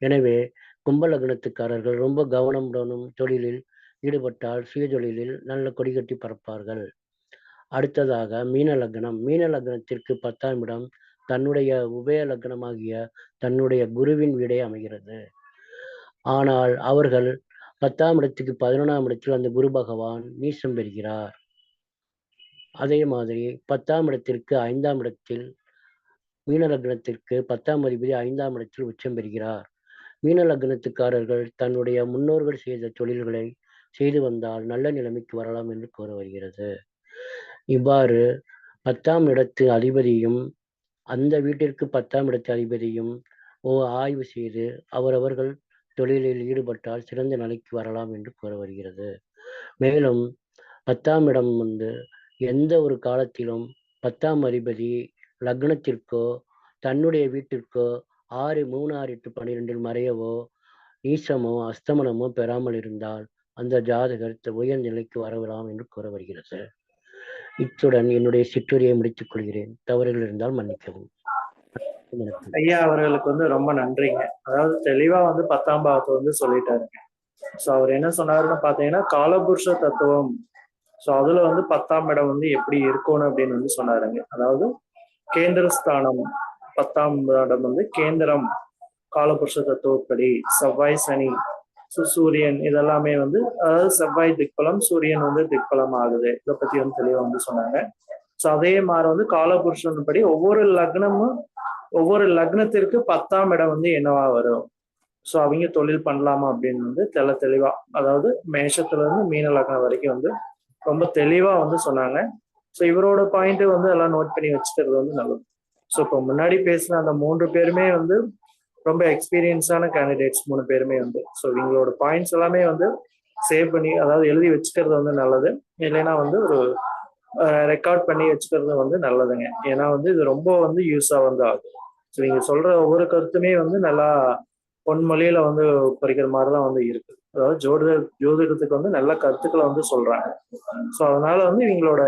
எனவே கும்பலக்னத்துக்காரர்கள் ரொம்ப கவனமுடனும் தொழிலில் ஈடுபட்டால் சுய தொழிலில் நல்ல கொடிகட்டி பறப்பார்கள். அடுத்ததாக மீன லக்னம். மீன லக்னத்திற்கு 10ஆம் இடம் தன்னுடைய உபய லக்னமாகிய தன்னுடைய குருவின் வீடே அமைகிறது. ஆனால் அவர்கள் 10ஆம் இடத்துக்கு 11ஆம் இடத்தில் அந்த குரு பகவான் நீசம் பெறுகிறார். அதே மாதிரி 10ஆம் இடத்திற்கு 5ஆம் இடத்தில் மீன லக்னத்திற்கு 10ஆம் அதிபதி 5ஆம் இடத்தில் உச்சம் பெறுகிறார். மீன லக்னத்துக்காரர்கள் தன்னுடைய முன்னோர்கள் செய்த தொழில்களை செய்து வந்தால் நல்ல நிலைமைக்கு வரலாம் என்று கூற வருகிறது. இவ்வாறு 10ஆம் இடத்து அதிபதியும் அந்த வீட்டிற்கு 10ஆம் இடத்து அதிபதியும் ஆய்வு செய்து அவரவர்கள் தொழிலில் ஈடுபட்டால் சிறந்த நிலைக்கு வரலாம் என்று கூற வருகிறது. மேலும் 10ஆம் இடம் எந்த ஒரு காலத்திலும் 10ஆம் அதிபதி லக்னத்திற்கோ தன்னுடைய வீட்டிற்கோ 6, 3, 6, 8, 12 மறையவோ நீசமோ அஸ்தமனமோ பெறாமல் இருந்தால் அந்த ஜாதகர் உயர் நிலைக்கு வரலாம் என்று கூற வருகிறது. இத்துடன் என்னுடைய சிற்றுரையை முடித்துக் கொள்கிறேன். தவறுகள் இருந்தால் மன்னிக்கவும். ஐயா அவர்களுக்கு ரொம்ப நன்றிங்க. அதாவது தெளிவா 10ஆம் பாவத்தை சொல்லிட்டாருங்க. ஸோ அவர் என்ன சொன்னாருன்னு பார்த்தீங்கன்னா காலபுருஷ தத்துவம். ஸோ அதுல 10ஆம் இடம் எப்படி இருக்கணும் அப்படின்னு சொன்னாருங்க. அதாவது கேந்திரஸ்தானம் 10ஆம் இடம் கேந்திரம் காலபுருஷ தத்துவப்படி செவ்வாய், சனி, சூரியன் இதெல்லாமே அதாவது செவ்வாய் திக்பலம், சூரியன் திக்பலம் ஆகுது. இதை பத்தி தெளிவா சொன்னாங்க. ஸோ அதே மாதிரி வந்து காலபுருஷன் படி ஒவ்வொரு லக்னத்திற்கு 10ஆம் இடம் வந்து என்னவா வரும், ஸோ அவங்க தொழில் பண்ணலாமா அப்படின்னு வந்து தெளிவா, அதாவது மேஷத்துல இருந்து மீன லக்னம் வரைக்கும் வந்து ரொம்ப தெளிவா வந்து சொன்னாங்க. ஸோ இவரோட பாயிண்ட் வந்து எல்லாம் நோட் பண்ணி வச்சுக்கிறது வந்து நல்லது. ஸோ இப்போ முன்னாடி பேசின அந்த 3 பேருமே வந்து ரொம்ப எக்ஸ்பீரியன்ஸான கேண்டிடேட்ஸ் 3 பேருமே வந்து. ஸோ இவங்களோட பாயிண்ட்ஸ் எல்லாமே வந்து சேவ் பண்ணி, அதாவது எழுதி வச்சுக்கிறது வந்து நல்லது. இல்லைன்னா வந்து ஒரு ரெக்கார்ட் பண்ணி வச்சுக்கிறது வந்து நல்லதுங்க. ஏன்னா வந்து இது ரொம்ப வந்து யூஸா வந்து ஆகும். ஸோ நீங்க சொல்ற ஒவ்வொரு கருத்துமே வந்து நல்லா பொன்மொழியில வந்து பறிக்கிற மாதிரிதான் வந்து இருக்கு. அதாவது ஜோதிடத்துக்கு வந்து நல்ல கருத்துக்களை வந்து சொல்றாங்க. ஸோ அதனால வந்து இவங்களோட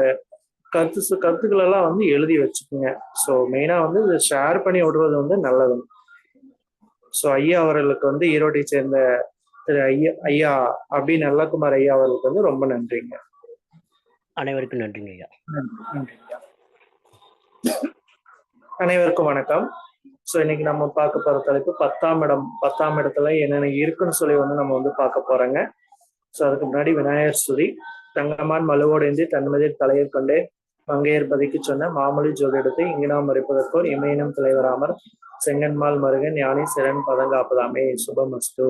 கருத்துக்கள் எல்லாம் வந்து எழுதி வச்சுக்கோங்க. ஸோ மெயினா வந்து இதை ஷேர் பண்ணி விடுறது வந்து நல்லது. ஸோ ஐயா அவர்களுக்கு வந்து ஈரோட்டை சேர்ந்த திரு ஐயா அபி நல்லகுமார் ஐயா அவர்களுக்கு வந்து ரொம்ப நன்றிங்க. அனைவருக்கும் நன்றிங்க ஐயா. அனைவருக்கும் வணக்கம். ஸோ இன்னைக்கு நம்ம பார்க்க போற தலைப்பு 10ஆம் இடத்துல என்னென்ன இருக்குன்னு சொல்லி வந்து நம்ம வந்து பார்க்க போறோங்க. ஸோ அதுக்கு முன்னாடி விநாயகர் ஸ்துதி. தங்கமான் மலுவோடேந்தி தன்மதிர் தலையர் கொண்டே மங்கையர் பதிக்கு சொன்ன மாமொழி ஜோதிடத்தை இங்கு நாம் மறைப்பதற்கோர் இமயனும் தலைவராமர் செங்கன்மால் மருகன் யானை சிறன் பதங்காப்பதாமே சுபமஸ்து.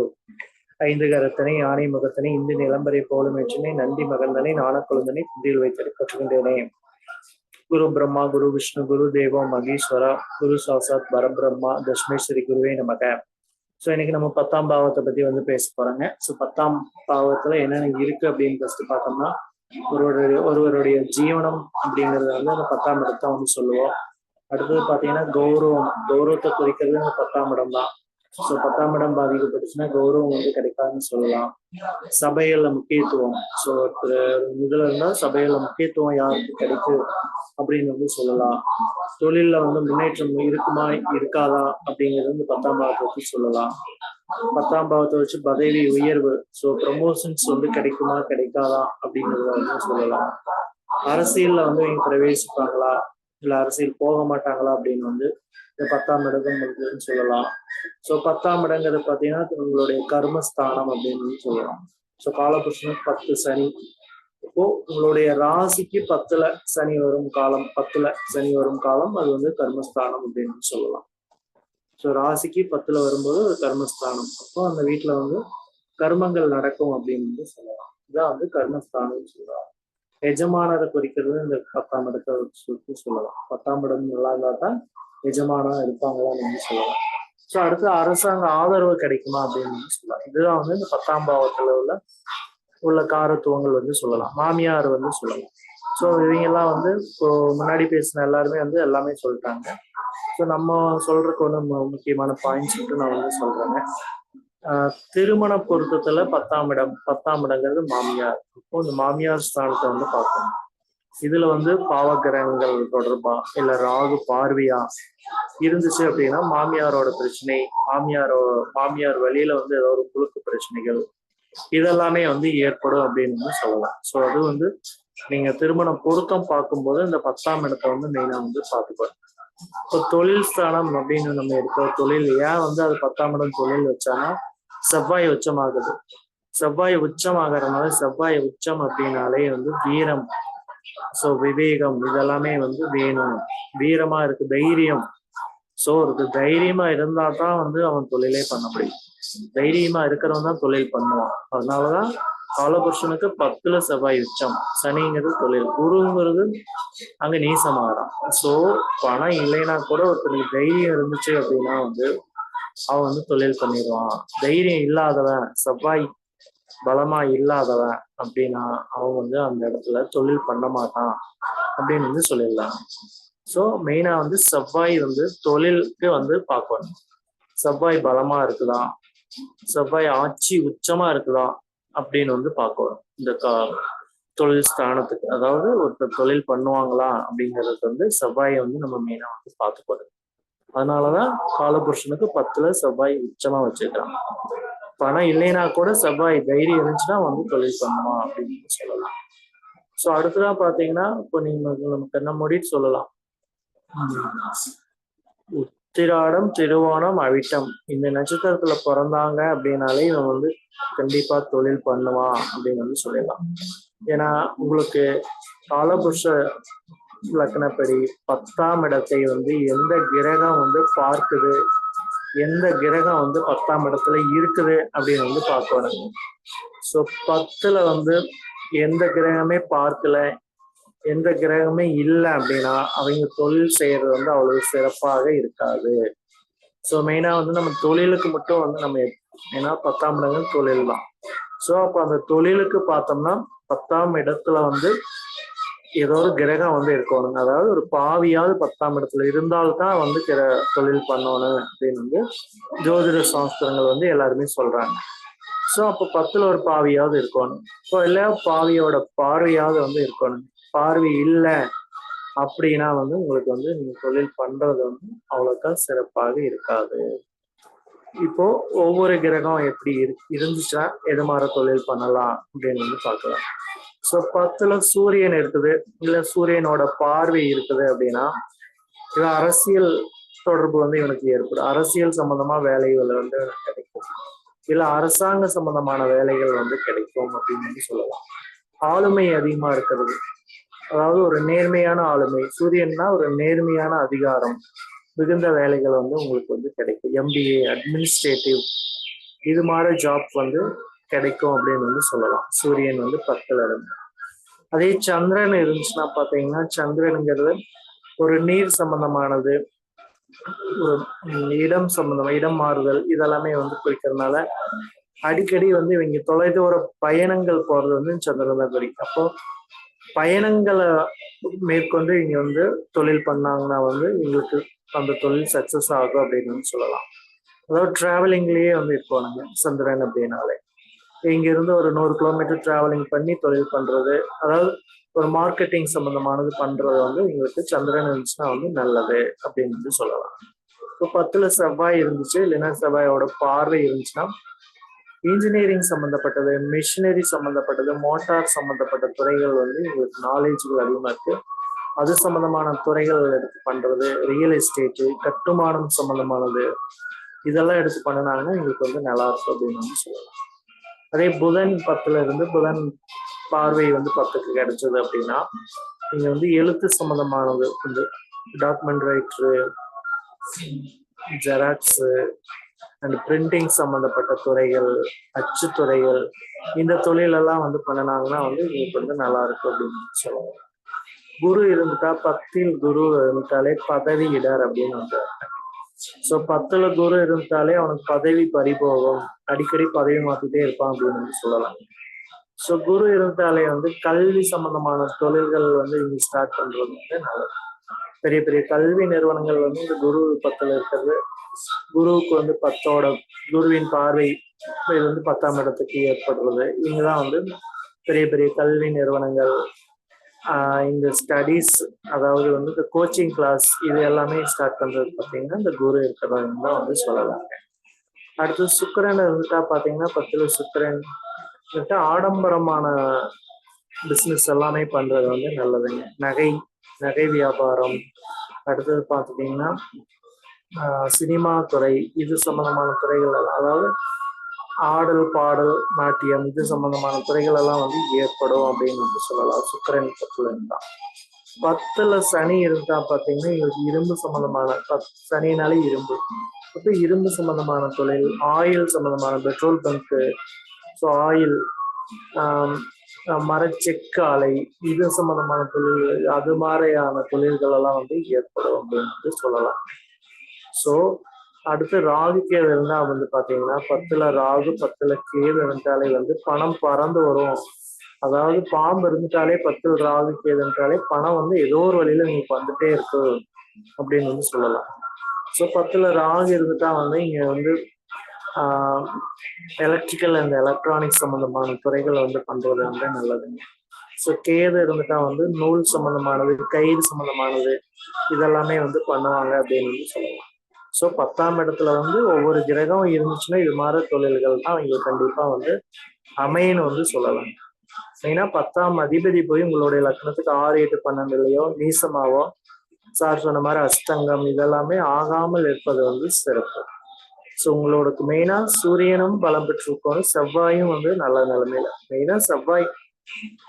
5 கரத்தனை யானை முகத்தனை இந்து நிலம்பரை போலும் எச்சினை நந்தி மகந்தனை நாணக்குழுந்தனை புதியில் வைத்து கற்றுக்கின்றேனே. குரு பிரம்மா குரு விஷ்ணு குரு தேவோ மகேஸ்வரா குரு சாசாத் பரபிரம்மா தஷ்மேஸ்வரி குருவே நமக. ஸோ இன்னைக்கு நம்ம 10ஆம் பாவத்தை பத்தி வந்து பேச போறாங்க. ஸோ 10ஆம் பாவத்துல என்னென்ன இருக்கு அப்படின்னு ஃபர்ஸ்ட் பார்த்தோம்னா, ஒருவருடைய ஜீவனம் அப்படிங்கிறது வந்து அந்த 10ஆம் இடத்தை வந்து சொல்லுவோம். அடுத்தது பார்த்தீங்கன்னா கௌரவத்தை குறிக்கிறது அந்த 10ஆம் இடம் தான். ஸோ 10ஆம் இடம் பாதிக்கப்பட்டுச்சுன்னா கௌரவம் வந்து கிடைக்காதுன்னு சொல்லலாம். சபைகள்ல முக்கியத்துவம், ஸோ இதுல இருந்தா சபைகள்ல முக்கியத்துவம் யாருக்கு கிடைக்கும் அப்படின்னு வந்து சொல்லலாம். தொழில்ல வந்து முன்னேற்றம் இருக்குமா இருக்காதா அப்படிங்கிறது வந்து 10ஆம் பாவத்தை வச்சு சொல்லலாம். 10ஆம் பாவத்தை வச்சு பதவி உயர்வு, ஸோ ப்ரமோஷன்ஸ் வந்து கிடைக்குமா கிடைக்காதா அப்படிங்கிறத வந்து சொல்லலாம். அரசியல்ல வந்து இவங்க பிரவேசிப்பாங்களா இல்ல அரசியல் போக மாட்டாங்களா அப்படின்னு வந்து இந்த 10ஆம் இடம் இருக்குதுன்னு சொல்லலாம். ஸோ 10ஆம் இடங்கிறது பார்த்தீங்கன்னா உங்களுடைய கர்மஸ்தானம் அப்படின்னு சொல்லலாம். ஸோ காலபுருஷனுக்கு 10 சனி. இப்போ உங்களுடைய ராசிக்கு 10ல சனி வரும் காலம் அது வந்து கர்மஸ்தானம் அப்படின்னு சொல்லலாம். ஸோ ராசிக்கு 10ல வரும்போது ஒரு கர்மஸ்தானம், அப்போ அந்த வீட்டுல வந்து கர்மங்கள் நடக்கும் அப்படின்னு வந்து சொல்லலாம். இதான் வந்து கர்மஸ்தானம் சொல்லலாம். எஜமானரை குறிக்கிறது இந்த 10ஆம் இடத்தை சுற்றி சொல்லலாம். 10ஆம் இடம் நல்லா இருந்தா தான் எஜமானா இருப்பாங்களான்னு வந்து சொல்லலாம். ஸோ அடுத்து அரசாங்க ஆதரவு கிடைக்குமா அப்படின்னு சொல்லலாம். இதுதான் வந்து இந்த 10ஆம் பாவத்துல உள்ள காரத்துவங்கள் வந்து சொல்லலாம். மாமியார் வந்து சொல்லலாம். ஸோ இவங்கெல்லாம் வந்து இப்போ முன்னாடி பேசின எல்லாருமே வந்து எல்லாமே சொல்லிட்டாங்க. ஸோ நம்ம சொல்றதுக்கு ஒன்று முக்கியமான பாயிண்ட்ஸ் மட்டும் நான் வந்து சொல்றேங்க. திருமண பொருத்தத்துல 10ஆம் இடங்கிறது மாமியார். இப்போ இந்த மாமியார் ஸ்தானத்தை வந்து பார்க்கணும். இதுல வந்து பாவகிரகங்கள் தொடர்பா இல்ல ராகு பார்வையா இருந்துச்சு அப்படின்னா மாமியாரோட பிரச்சனை, மாமியார் வழியில வந்து ஏதோ ஒரு குழுக்கு பிரச்சனைகள் இதெல்லாமே வந்து ஏற்படும் அப்படின்னு சொல்லலாம். ஸோ அது வந்து நீங்க திருமண பொருத்தம் பார்க்கும்போது இந்த 10ஆம் இடத்தை வந்து மெயினா வந்து பார்த்துக்கணும். இப்போ தொழில் ஸ்தானம் அப்படின்னு நம்ம எடுக்கிற தொழில் ஏன் வந்து அது 10ஆம் இடம் தொழில் வச்சானா செவ்வாய் உச்சமாகுது. செவ்வாய் உச்சமாகறதுனால செவ்வாய் உச்சம் அப்படின்னாலே வந்து வீரம், ஸோ விவேகம் இதெல்லாமே வந்து வேணும். வீரமா இருக்கு, தைரியம். ஸோ ஒரு தைரியமா இருந்தா தான் வந்து அவன் தொழிலே பண்ண முடியும். தைரியமா இருக்கிறவன் தான் தொழில் பண்ணுவான். அதனாலதான் காலபுருஷனுக்கு 10ல செவ்வாய் உச்சம், சனிங்கிறது தொழில், குருங்கிறது அங்க நீசமாகறான். ஸோ பணம் இல்லைன்னா கூட ஒருத்தருக்கு தைரியம் இருந்துச்சு அப்படின்னா வந்து அவன் வந்து தொழில் பண்ணிடுவான். தைரியம் இல்லாதவன், செவ்வாய் பலமா இல்லாதவன் அப்படின்னா அவன் வந்து அந்த இடத்துல தொழில் பண்ண மாட்டான் அப்படின்னு வந்து சொல்லிடலாம். ஸோ மெயினா வந்து செவ்வாய் வந்து தொழிலுக்கு வந்து பார்க்கணும். செவ்வாய் பலமா இருக்குதா, செவ்வாய் ஆட்சி உச்சமா இருக்குதா அப்படின்னு வந்து பார்க்கணும். இந்த தொழில் ஸ்தானத்துக்கு, அதாவது ஒருத்தர் தொழில் பண்ணுவாங்களா அப்படிங்கிறது வந்து செவ்வாயை வந்து நம்ம மெயினா வந்து பார்த்துக்கணும். அதனாலதான் காலபுருஷனுக்கு 10ல செவ்வாய் உச்சமா வச்சிருக்காங்க. பணம் இல்லைன்னா கூட செவ்வாய் தைரியம் இருந்துச்சுன்னா வந்து தொழில் பண்ணுவான் அப்படின்னு சொல்லலாம். ஸோ அடுத்ததான் பாத்தீங்கன்னா இப்போ நீங்க நமக்கு என்ன முடின்னு சொல்லலாம். உத்திராடம், திருவோணம், அவிட்டம் இந்த நட்சத்திரத்துல பிறந்தாங்க அப்படின்னாலே இவன் வந்து கண்டிப்பா தொழில் பண்ணுவான் அப்படின்னு வந்து சொல்லலாம். ஏன்னா உங்களுக்கு காலபுருஷ லக்னப்படி 10ஆம் இடத்தை வந்து எந்த கிரகம் வந்து பார்க்குது, எந்த கிரகம் வந்து 10ஆம் இடத்துல இருக்குது அப்படின்னு வந்து பார்க்கணும். ஸோ 10ல வந்து எந்த கிரகமே பார்க்கல, எந்த கிரகமே இல்லை அப்படின்னா அவங்க தொழில் செய்யறது வந்து அவ்வளவு சிறப்பாக இருக்காது. ஸோ மெயினா வந்து நம்ம தொழிலுக்கு மட்டும் வந்து நம்ம ஏன்னா 10ஆம் இடங்கள் தொழில் தான். ஸோ அப்போ அந்த தொழிலுக்கு பார்த்தோம்னா 10ஆம் இடத்துல வந்து ஏதோ ஒரு கிரகம் வந்து இருக்கணும். அதாவது ஒரு பாவியாவது 10ஆம் இடத்துல இருந்தால்தான் வந்து தொழில் பண்ணணும் அப்படின்னு வந்து ஜோதிட சாஸ்திரங்கள் வந்து எல்லாருமே சொல்றாங்க. ஸோ அப்போ 10ல ஒரு பாவியாவது இருக்கணும். ஸோ இல்லை பாவியோட பார்வையாவது வந்து இருக்கணும். பார்வை இல்லை அப்படின்னா வந்து உங்களுக்கு வந்து நீங்க தொழில் பண்றது வந்து அவ்வளோக்கா சிறப்பாக இருக்காது. இப்போ ஒவ்வொரு கிரகம் எப்படி இருந்துச்சா எது மாதிரி தொழில் பண்ணலாம் அப்படின்னு வந்து பார்க்கலாம். ஸோ 10ல சூரியன் இருக்குது, இல்லை சூரியனோட பார்வை இருக்குது அப்படின்னா இது அரசியல் தொடர்பு வந்து இவனுக்கு ஏற்படும். அரசியல் சம்பந்தமா வேலைகள் வந்து கிடைக்கும், இல்லை அரசாங்க சம்பந்தமான வேலைகள் வந்து கிடைக்கும் அப்படின்னு வந்து சொல்லலாம். ஆளுமை அதிகமா இருக்கிறது, அதாவது ஒரு நேர்மையான ஆளுமை. சூரியன்னா ஒரு நேர்மையான அதிகாரம் மிகுந்த வேலைகள் வந்து உங்களுக்கு வந்து கிடைக்கும். MBA, அட்மினிஸ்ட்ரேட்டிவ் இது மாதிரி ஜாப் வந்து கிடைக்கும் அப்படின்னு வந்து சொல்லலாம். சூரியன் வந்து 10ல இருந்து. அதே சந்திரன் இருந்துச்சுன்னா பார்த்தீங்கன்னா சந்திரனுங்கிறது ஒரு நீர் சம்பந்தமானது, ஒரு இடம் சம்பந்தமா இடம் மாறுதல் இதெல்லாமே வந்து குறிக்கிறதுனால அடிக்கடி வந்து இவங்க தொலைதூர பயணங்கள் போறது வந்து சந்திரன் தான் குறிக்கும். அப்போ பயணங்களை மேற்கொண்டு இங்க வந்து தொழில் பண்ணாங்கன்னா வந்து எங்களுக்கு அந்த தொழில் சக்சஸ் ஆகும் அப்படின்னு வந்து சொல்லலாம். அதாவது டிராவலிங்லேயே வந்து இருக்கோனுங்க சந்திரன் அப்படின்னாலே. இங்க இருந்து ஒரு 100 கிலோமீட்டர் டிராவலிங் பண்ணி தொழில் பண்றது, அதாவது ஒரு மார்க்கெட்டிங் சம்பந்தமானது பண்றது வந்து எங்களுக்கு சந்திரன் இருந்துச்சுன்னா வந்து நல்லது அப்படின்னு வந்து சொல்லலாம். இப்போ 10ல செவ்வாய் இருந்துச்சு, இல்லைன்னா செவ்வாயோட பார்வை இருந்துச்சுன்னா இன்ஜினியரிங் சம்மந்தப்பட்டது, மிஷினரி சம்மந்தப்பட்டது, மோட்டார் சம்மந்தப்பட்ட துறைகள் வந்து எங்களுக்கு நாலேஜுகள் அதிகமாக இருக்கு. அது சம்மந்தமான துறைகள் எடுத்து பண்றது, ரியல் எஸ்டேட்டு, கட்டுமானம் சம்மந்தமானது இதெல்லாம் எடுத்து பண்ணினாங்கன்னா எங்களுக்கு வந்து நல்லா இருக்கும் அப்படின்னு வந்து சொல்லலாம். அதே புதன் 10ல இருந்து புதன் பார்வை வந்து 10க்கு கிடைச்சது அப்படின்னா நீங்க வந்து எழுத்து சம்மந்தமானது வந்து document writer, xerox and printing சம்மந்தப்பட்ட துறைகள், அச்சு துறைகள் இந்த தொழிலெல்லாம் வந்து பண்ணினாங்கன்னா வந்து உங்களுக்கு வந்து நல்லா இருக்கும் அப்படின்னு சொல்லுவாங்க. குரு இருந்துட்டா 10ல் குரு இருந்துட்டாலே பதவி இடர் அப்படின்னு வந்து. ஸோ 10ல குரு இருந்துட்டாலே அவனுக்கு பதவி பறிபோகும், அடிக்கடி பதவி மாத்திட்டே இருப்பான் அப்படின்னு வந்து சொல்லலாம். ஸோ குரு இருந்தாலே வந்து கல்வி சம்பந்தமான தொழில்கள் வந்து இங்க ஸ்டார்ட் பண்றது வந்து நல்லது. பெரிய பெரிய கல்வி நிறுவனங்கள் வந்து இந்த குரு 10ல இருக்கிறது. குருவுக்கு வந்து 10ஓட குருவின் பார்வை இது வந்து 10ஆம் இடத்துக்கு ஏற்படுறது. இங்கதான் வந்து பெரிய பெரிய கல்வி நிறுவனங்கள், இந்த ஸ்டடீஸ், அதாவது வந்து இந்த கோச்சிங் கிளாஸ் இது எல்லாமே ஸ்டார்ட் பண்றது பார்த்தீங்கன்னா இந்த குரு இருக்கிறவங்க தான் வந்து சொல்லலாங்க. அடுத்து சுக்கிரன் இருந்துட்டா பார்த்தீங்கன்னா 10ல சுக்கிரன் ஆடம்பரமான பிஸ்னஸ் எல்லாமே பண்றது வந்து நல்லதுங்க. நகை வியாபாரம், அடுத்தது பார்த்துட்டீங்கன்னா சினிமா துறை இது சம்பந்தமான துறைகள் எல்லாம், அதாவது ஆடல் பாடல் நாட்டியம் இது சம்பந்தமான துறைகள் எல்லாம் வந்து ஏற்படும் அப்படின்னு வந்து சொல்லலாம். சுக்கிரன் 10ல இருந்தா. 10ல சனி இருந்தா பார்த்தீங்கன்னா எங்களுக்கு இரும்பு சம்பந்தமான, சனினாலே இரும்பு, அப்போ இரும்பு சம்பந்தமான தொழில், ஆயில் சம்பந்தமான பெட்ரோல் பங்க்கு, ஸோ ஆயில், மரச்செக்கு ஆலை இது சம்பந்தமான தொழில்கள், அது மாதிரியான தொழில்கள் எல்லாம் வந்து ஏற்படும் அப்படின்னு வந்து சொல்லலாம். ஸோ அடுத்து ராகு கேது இருந்தா வந்து பாத்தீங்கன்னா 10ல ராகு 10ல கேது இருந்தாலே வந்து பணம் பறந்து வரும். அதாவது பாம்பு இருந்துட்டாலே 10ல் ராகு கேது இருந்தாலே பணம் வந்து ஏதோ ஒரு வழியில உங்களுக்கு வந்துட்டே இருக்கு அப்படின்னு வந்து சொல்லலாம். ஸோ 10ல ராகு இருந்துட்டா வந்து இங்க வந்து எலக்ட்ரிக்கல் அண்ட் எலக்ட்ரானிக்ஸ் சம்பந்தமான துறைகளை வந்து பண்றது வந்து நல்லதுங்க. ஸோ கேது இருந்துட்டா வந்து நூல் சம்பந்தமானது, கயிறு சம்பந்தமானது இதெல்லாமே வந்து பண்ணுவாங்க அப்படின்னு வந்து சொல்லலாம். ஸோ 10ஆம் இடத்துல வந்து ஒவ்வொரு கிரகம் இருந்துச்சுன்னா இது மாதிரி தொழில்கள் தான் அவங்களுக்கு கண்டிப்பா வந்து அமையன்னு வந்து சொல்லலாம். மெயினா 10ஆம் அதிபதி போய் உங்களுடைய லக்னத்துக்கு 6, 8, 12லயோ நீசமாவோ சார் சொன்ன மாதிரி அஸ்தங்கம் இதெல்லாமே ஆகாமல் இருப்பது வந்து சிறப்பு. ஸோ உங்களுக்கு மெயினா சூரியனும் பலம் பெற்றிருக்கணும், செவ்வாயும் வந்து நல்ல நிலைமையில, மெயினா செவ்வாய்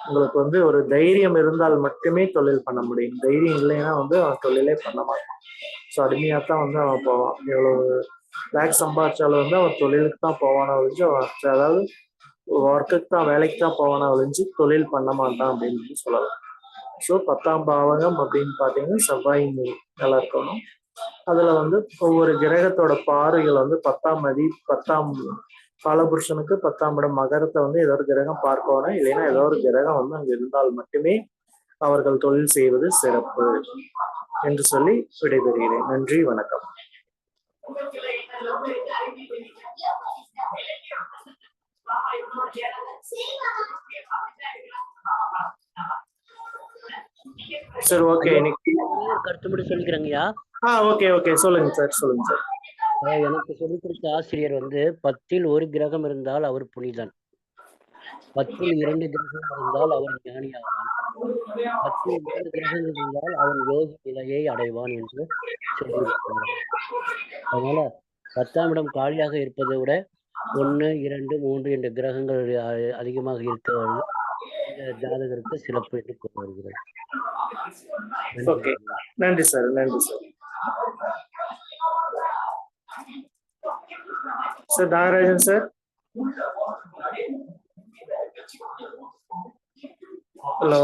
உங்களுக்கு வந்து ஒரு தைரியம் இருந்தால் மட்டுமே தொழில் பண்ண முடியும். தைரியம் இல்லைன்னா வந்து அவன் தொழிலே பண்ண மாட்டான். ஸோ அடிமையாக தான் வந்து அவன் போவான். எவ்வளவு லேக் சம்பாதிச்சாலும் வந்து அவன் தொழிலுக்கு தான் போவானா ஒழிஞ்சு அதாவது ஒர்க்குக்கு தான் வேலைக்கு தான் போவானா ஒழிஞ்சு தொழில் பண்ண மாட்டான் அப்படின்னு சொல்லலாம். ஸோ 10ஆம் பாவகம் அப்படின்னு பார்த்தீங்கன்னா செவ்வாய் நல்லா இருக்கணும். அதுல வந்து ஒவ்வொரு கிரகத்தோட பார்வைகள் வந்து 10ஆம் காலபுருஷனுக்கு 10ஆம் இடம் மகரத்தை வந்து ஏதோ ஒரு கிரகம் பார்க்கணும். இல்லைன்னா ஏதோ ஒரு கிரகம் வந்து அங்க இருந்தால் மட்டுமே அவர்கள் தொழில் செய்வது சிறப்பு என்று சொல்லி விடைபெறுகிறேன். நன்றி, வணக்கம். சரி, ஓகே. இன்னைக்கு கருத்து மட்டும் சொல்லிக்கிறேங்கய்யா. ஓகே சொல்லுங்க சார், சொல்லுங்க சார். எனக்கு சொல்லிக் கொடுத்த ஆசிரியர் வந்து 10ல் 1 கிரகம் இருந்தால் அவர் புனிதன், 10ல் 2 கிரகம் இருந்தால் அவர் ஞானி ஆவான், 10ல் 2 கிரகங்கள் இருந்தால் அவன் யோகி நிலையை அடைவான் என்று சொல்லியிருக்கிறார். அதனால 10ஆம் இடம் காலியாக இருப்பதை விட 1, 2, 3 என்ற கிரகங்கள் அதிகமாக இருக்கிறது இந்த ஜாதகருக்கு சிறப்பு என்று கொண்டு வருகிறது. ஓகே, நன்றி சார், நன்றி sir. Sir Nagarajan sir. Hello.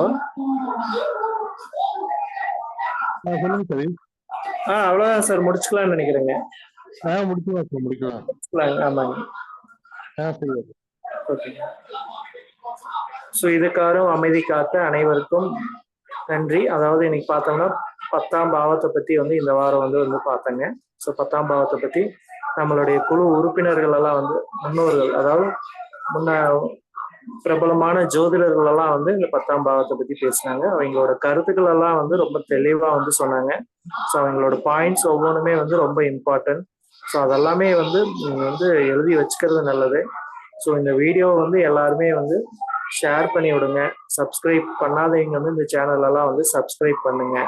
சொல்லுங்க சரி. அவ்வளவுதான் சார், முடிச்சுக்கலாம்னு நினைக்கிறேங்க. முடிக்கலாம். ஆமாங்க. சரி. ஓகே. ஸோ இதுக்காரும் அமைதி காத்த அனைவருக்கும் நன்றி. அதாவது இன்னைக்கு பார்த்தோம்னா 10ஆம் பாவத்தை பத்தி வந்து இந்த வாரம் வந்து பார்த்தேங்க. ஸோ 10ஆம் பாவத்தை பத்தி நம்மளுடைய குழு உறுப்பினர்கள் எல்லாம் வந்து முன்னோர்கள், அதாவது பிரபலமான ஜோதிடர்கள் எல்லாம் வந்து இந்த 10ஆம் பாவத்தை பத்தி பேசினாங்க. அவங்களோட கருத்துக்கள் எல்லாம் வந்து ரொம்ப தெளிவா வந்து சொன்னாங்க. ஸோ அவங்களோட பாயிண்ட்ஸ் ஒவ்வொன்றுமே வந்து ரொம்ப இம்பார்ட்டன்ட். ஸோ அதெல்லாமே வந்து நீங்க வந்து எழுதி வச்சுக்கிறது நல்லது. ஸோ இந்த வீடியோ வந்து எல்லாருமே வந்து ஷேர் பண்ணி விடுங்க. சப்ஸ்கிரைப் பண்ணாதவங்க வந்து இந்த சேனல் எல்லாம் வந்து சப்ஸ்கிரைப் பண்ணுங்க.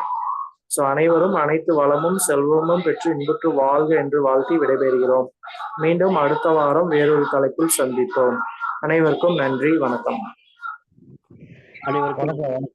ஸோ அனைவரும் அனைத்து வளமும் செல்வமும் பெற்று இன்புற்று வாழ்க என்று வாழ்த்தி விடைபெறுகிறோம். மீண்டும் அடுத்த வாரம் வேறொரு தலைப்பில் சந்திப்போம். அனைவருக்கும் நன்றி, வணக்கம். அனைவருக்கும்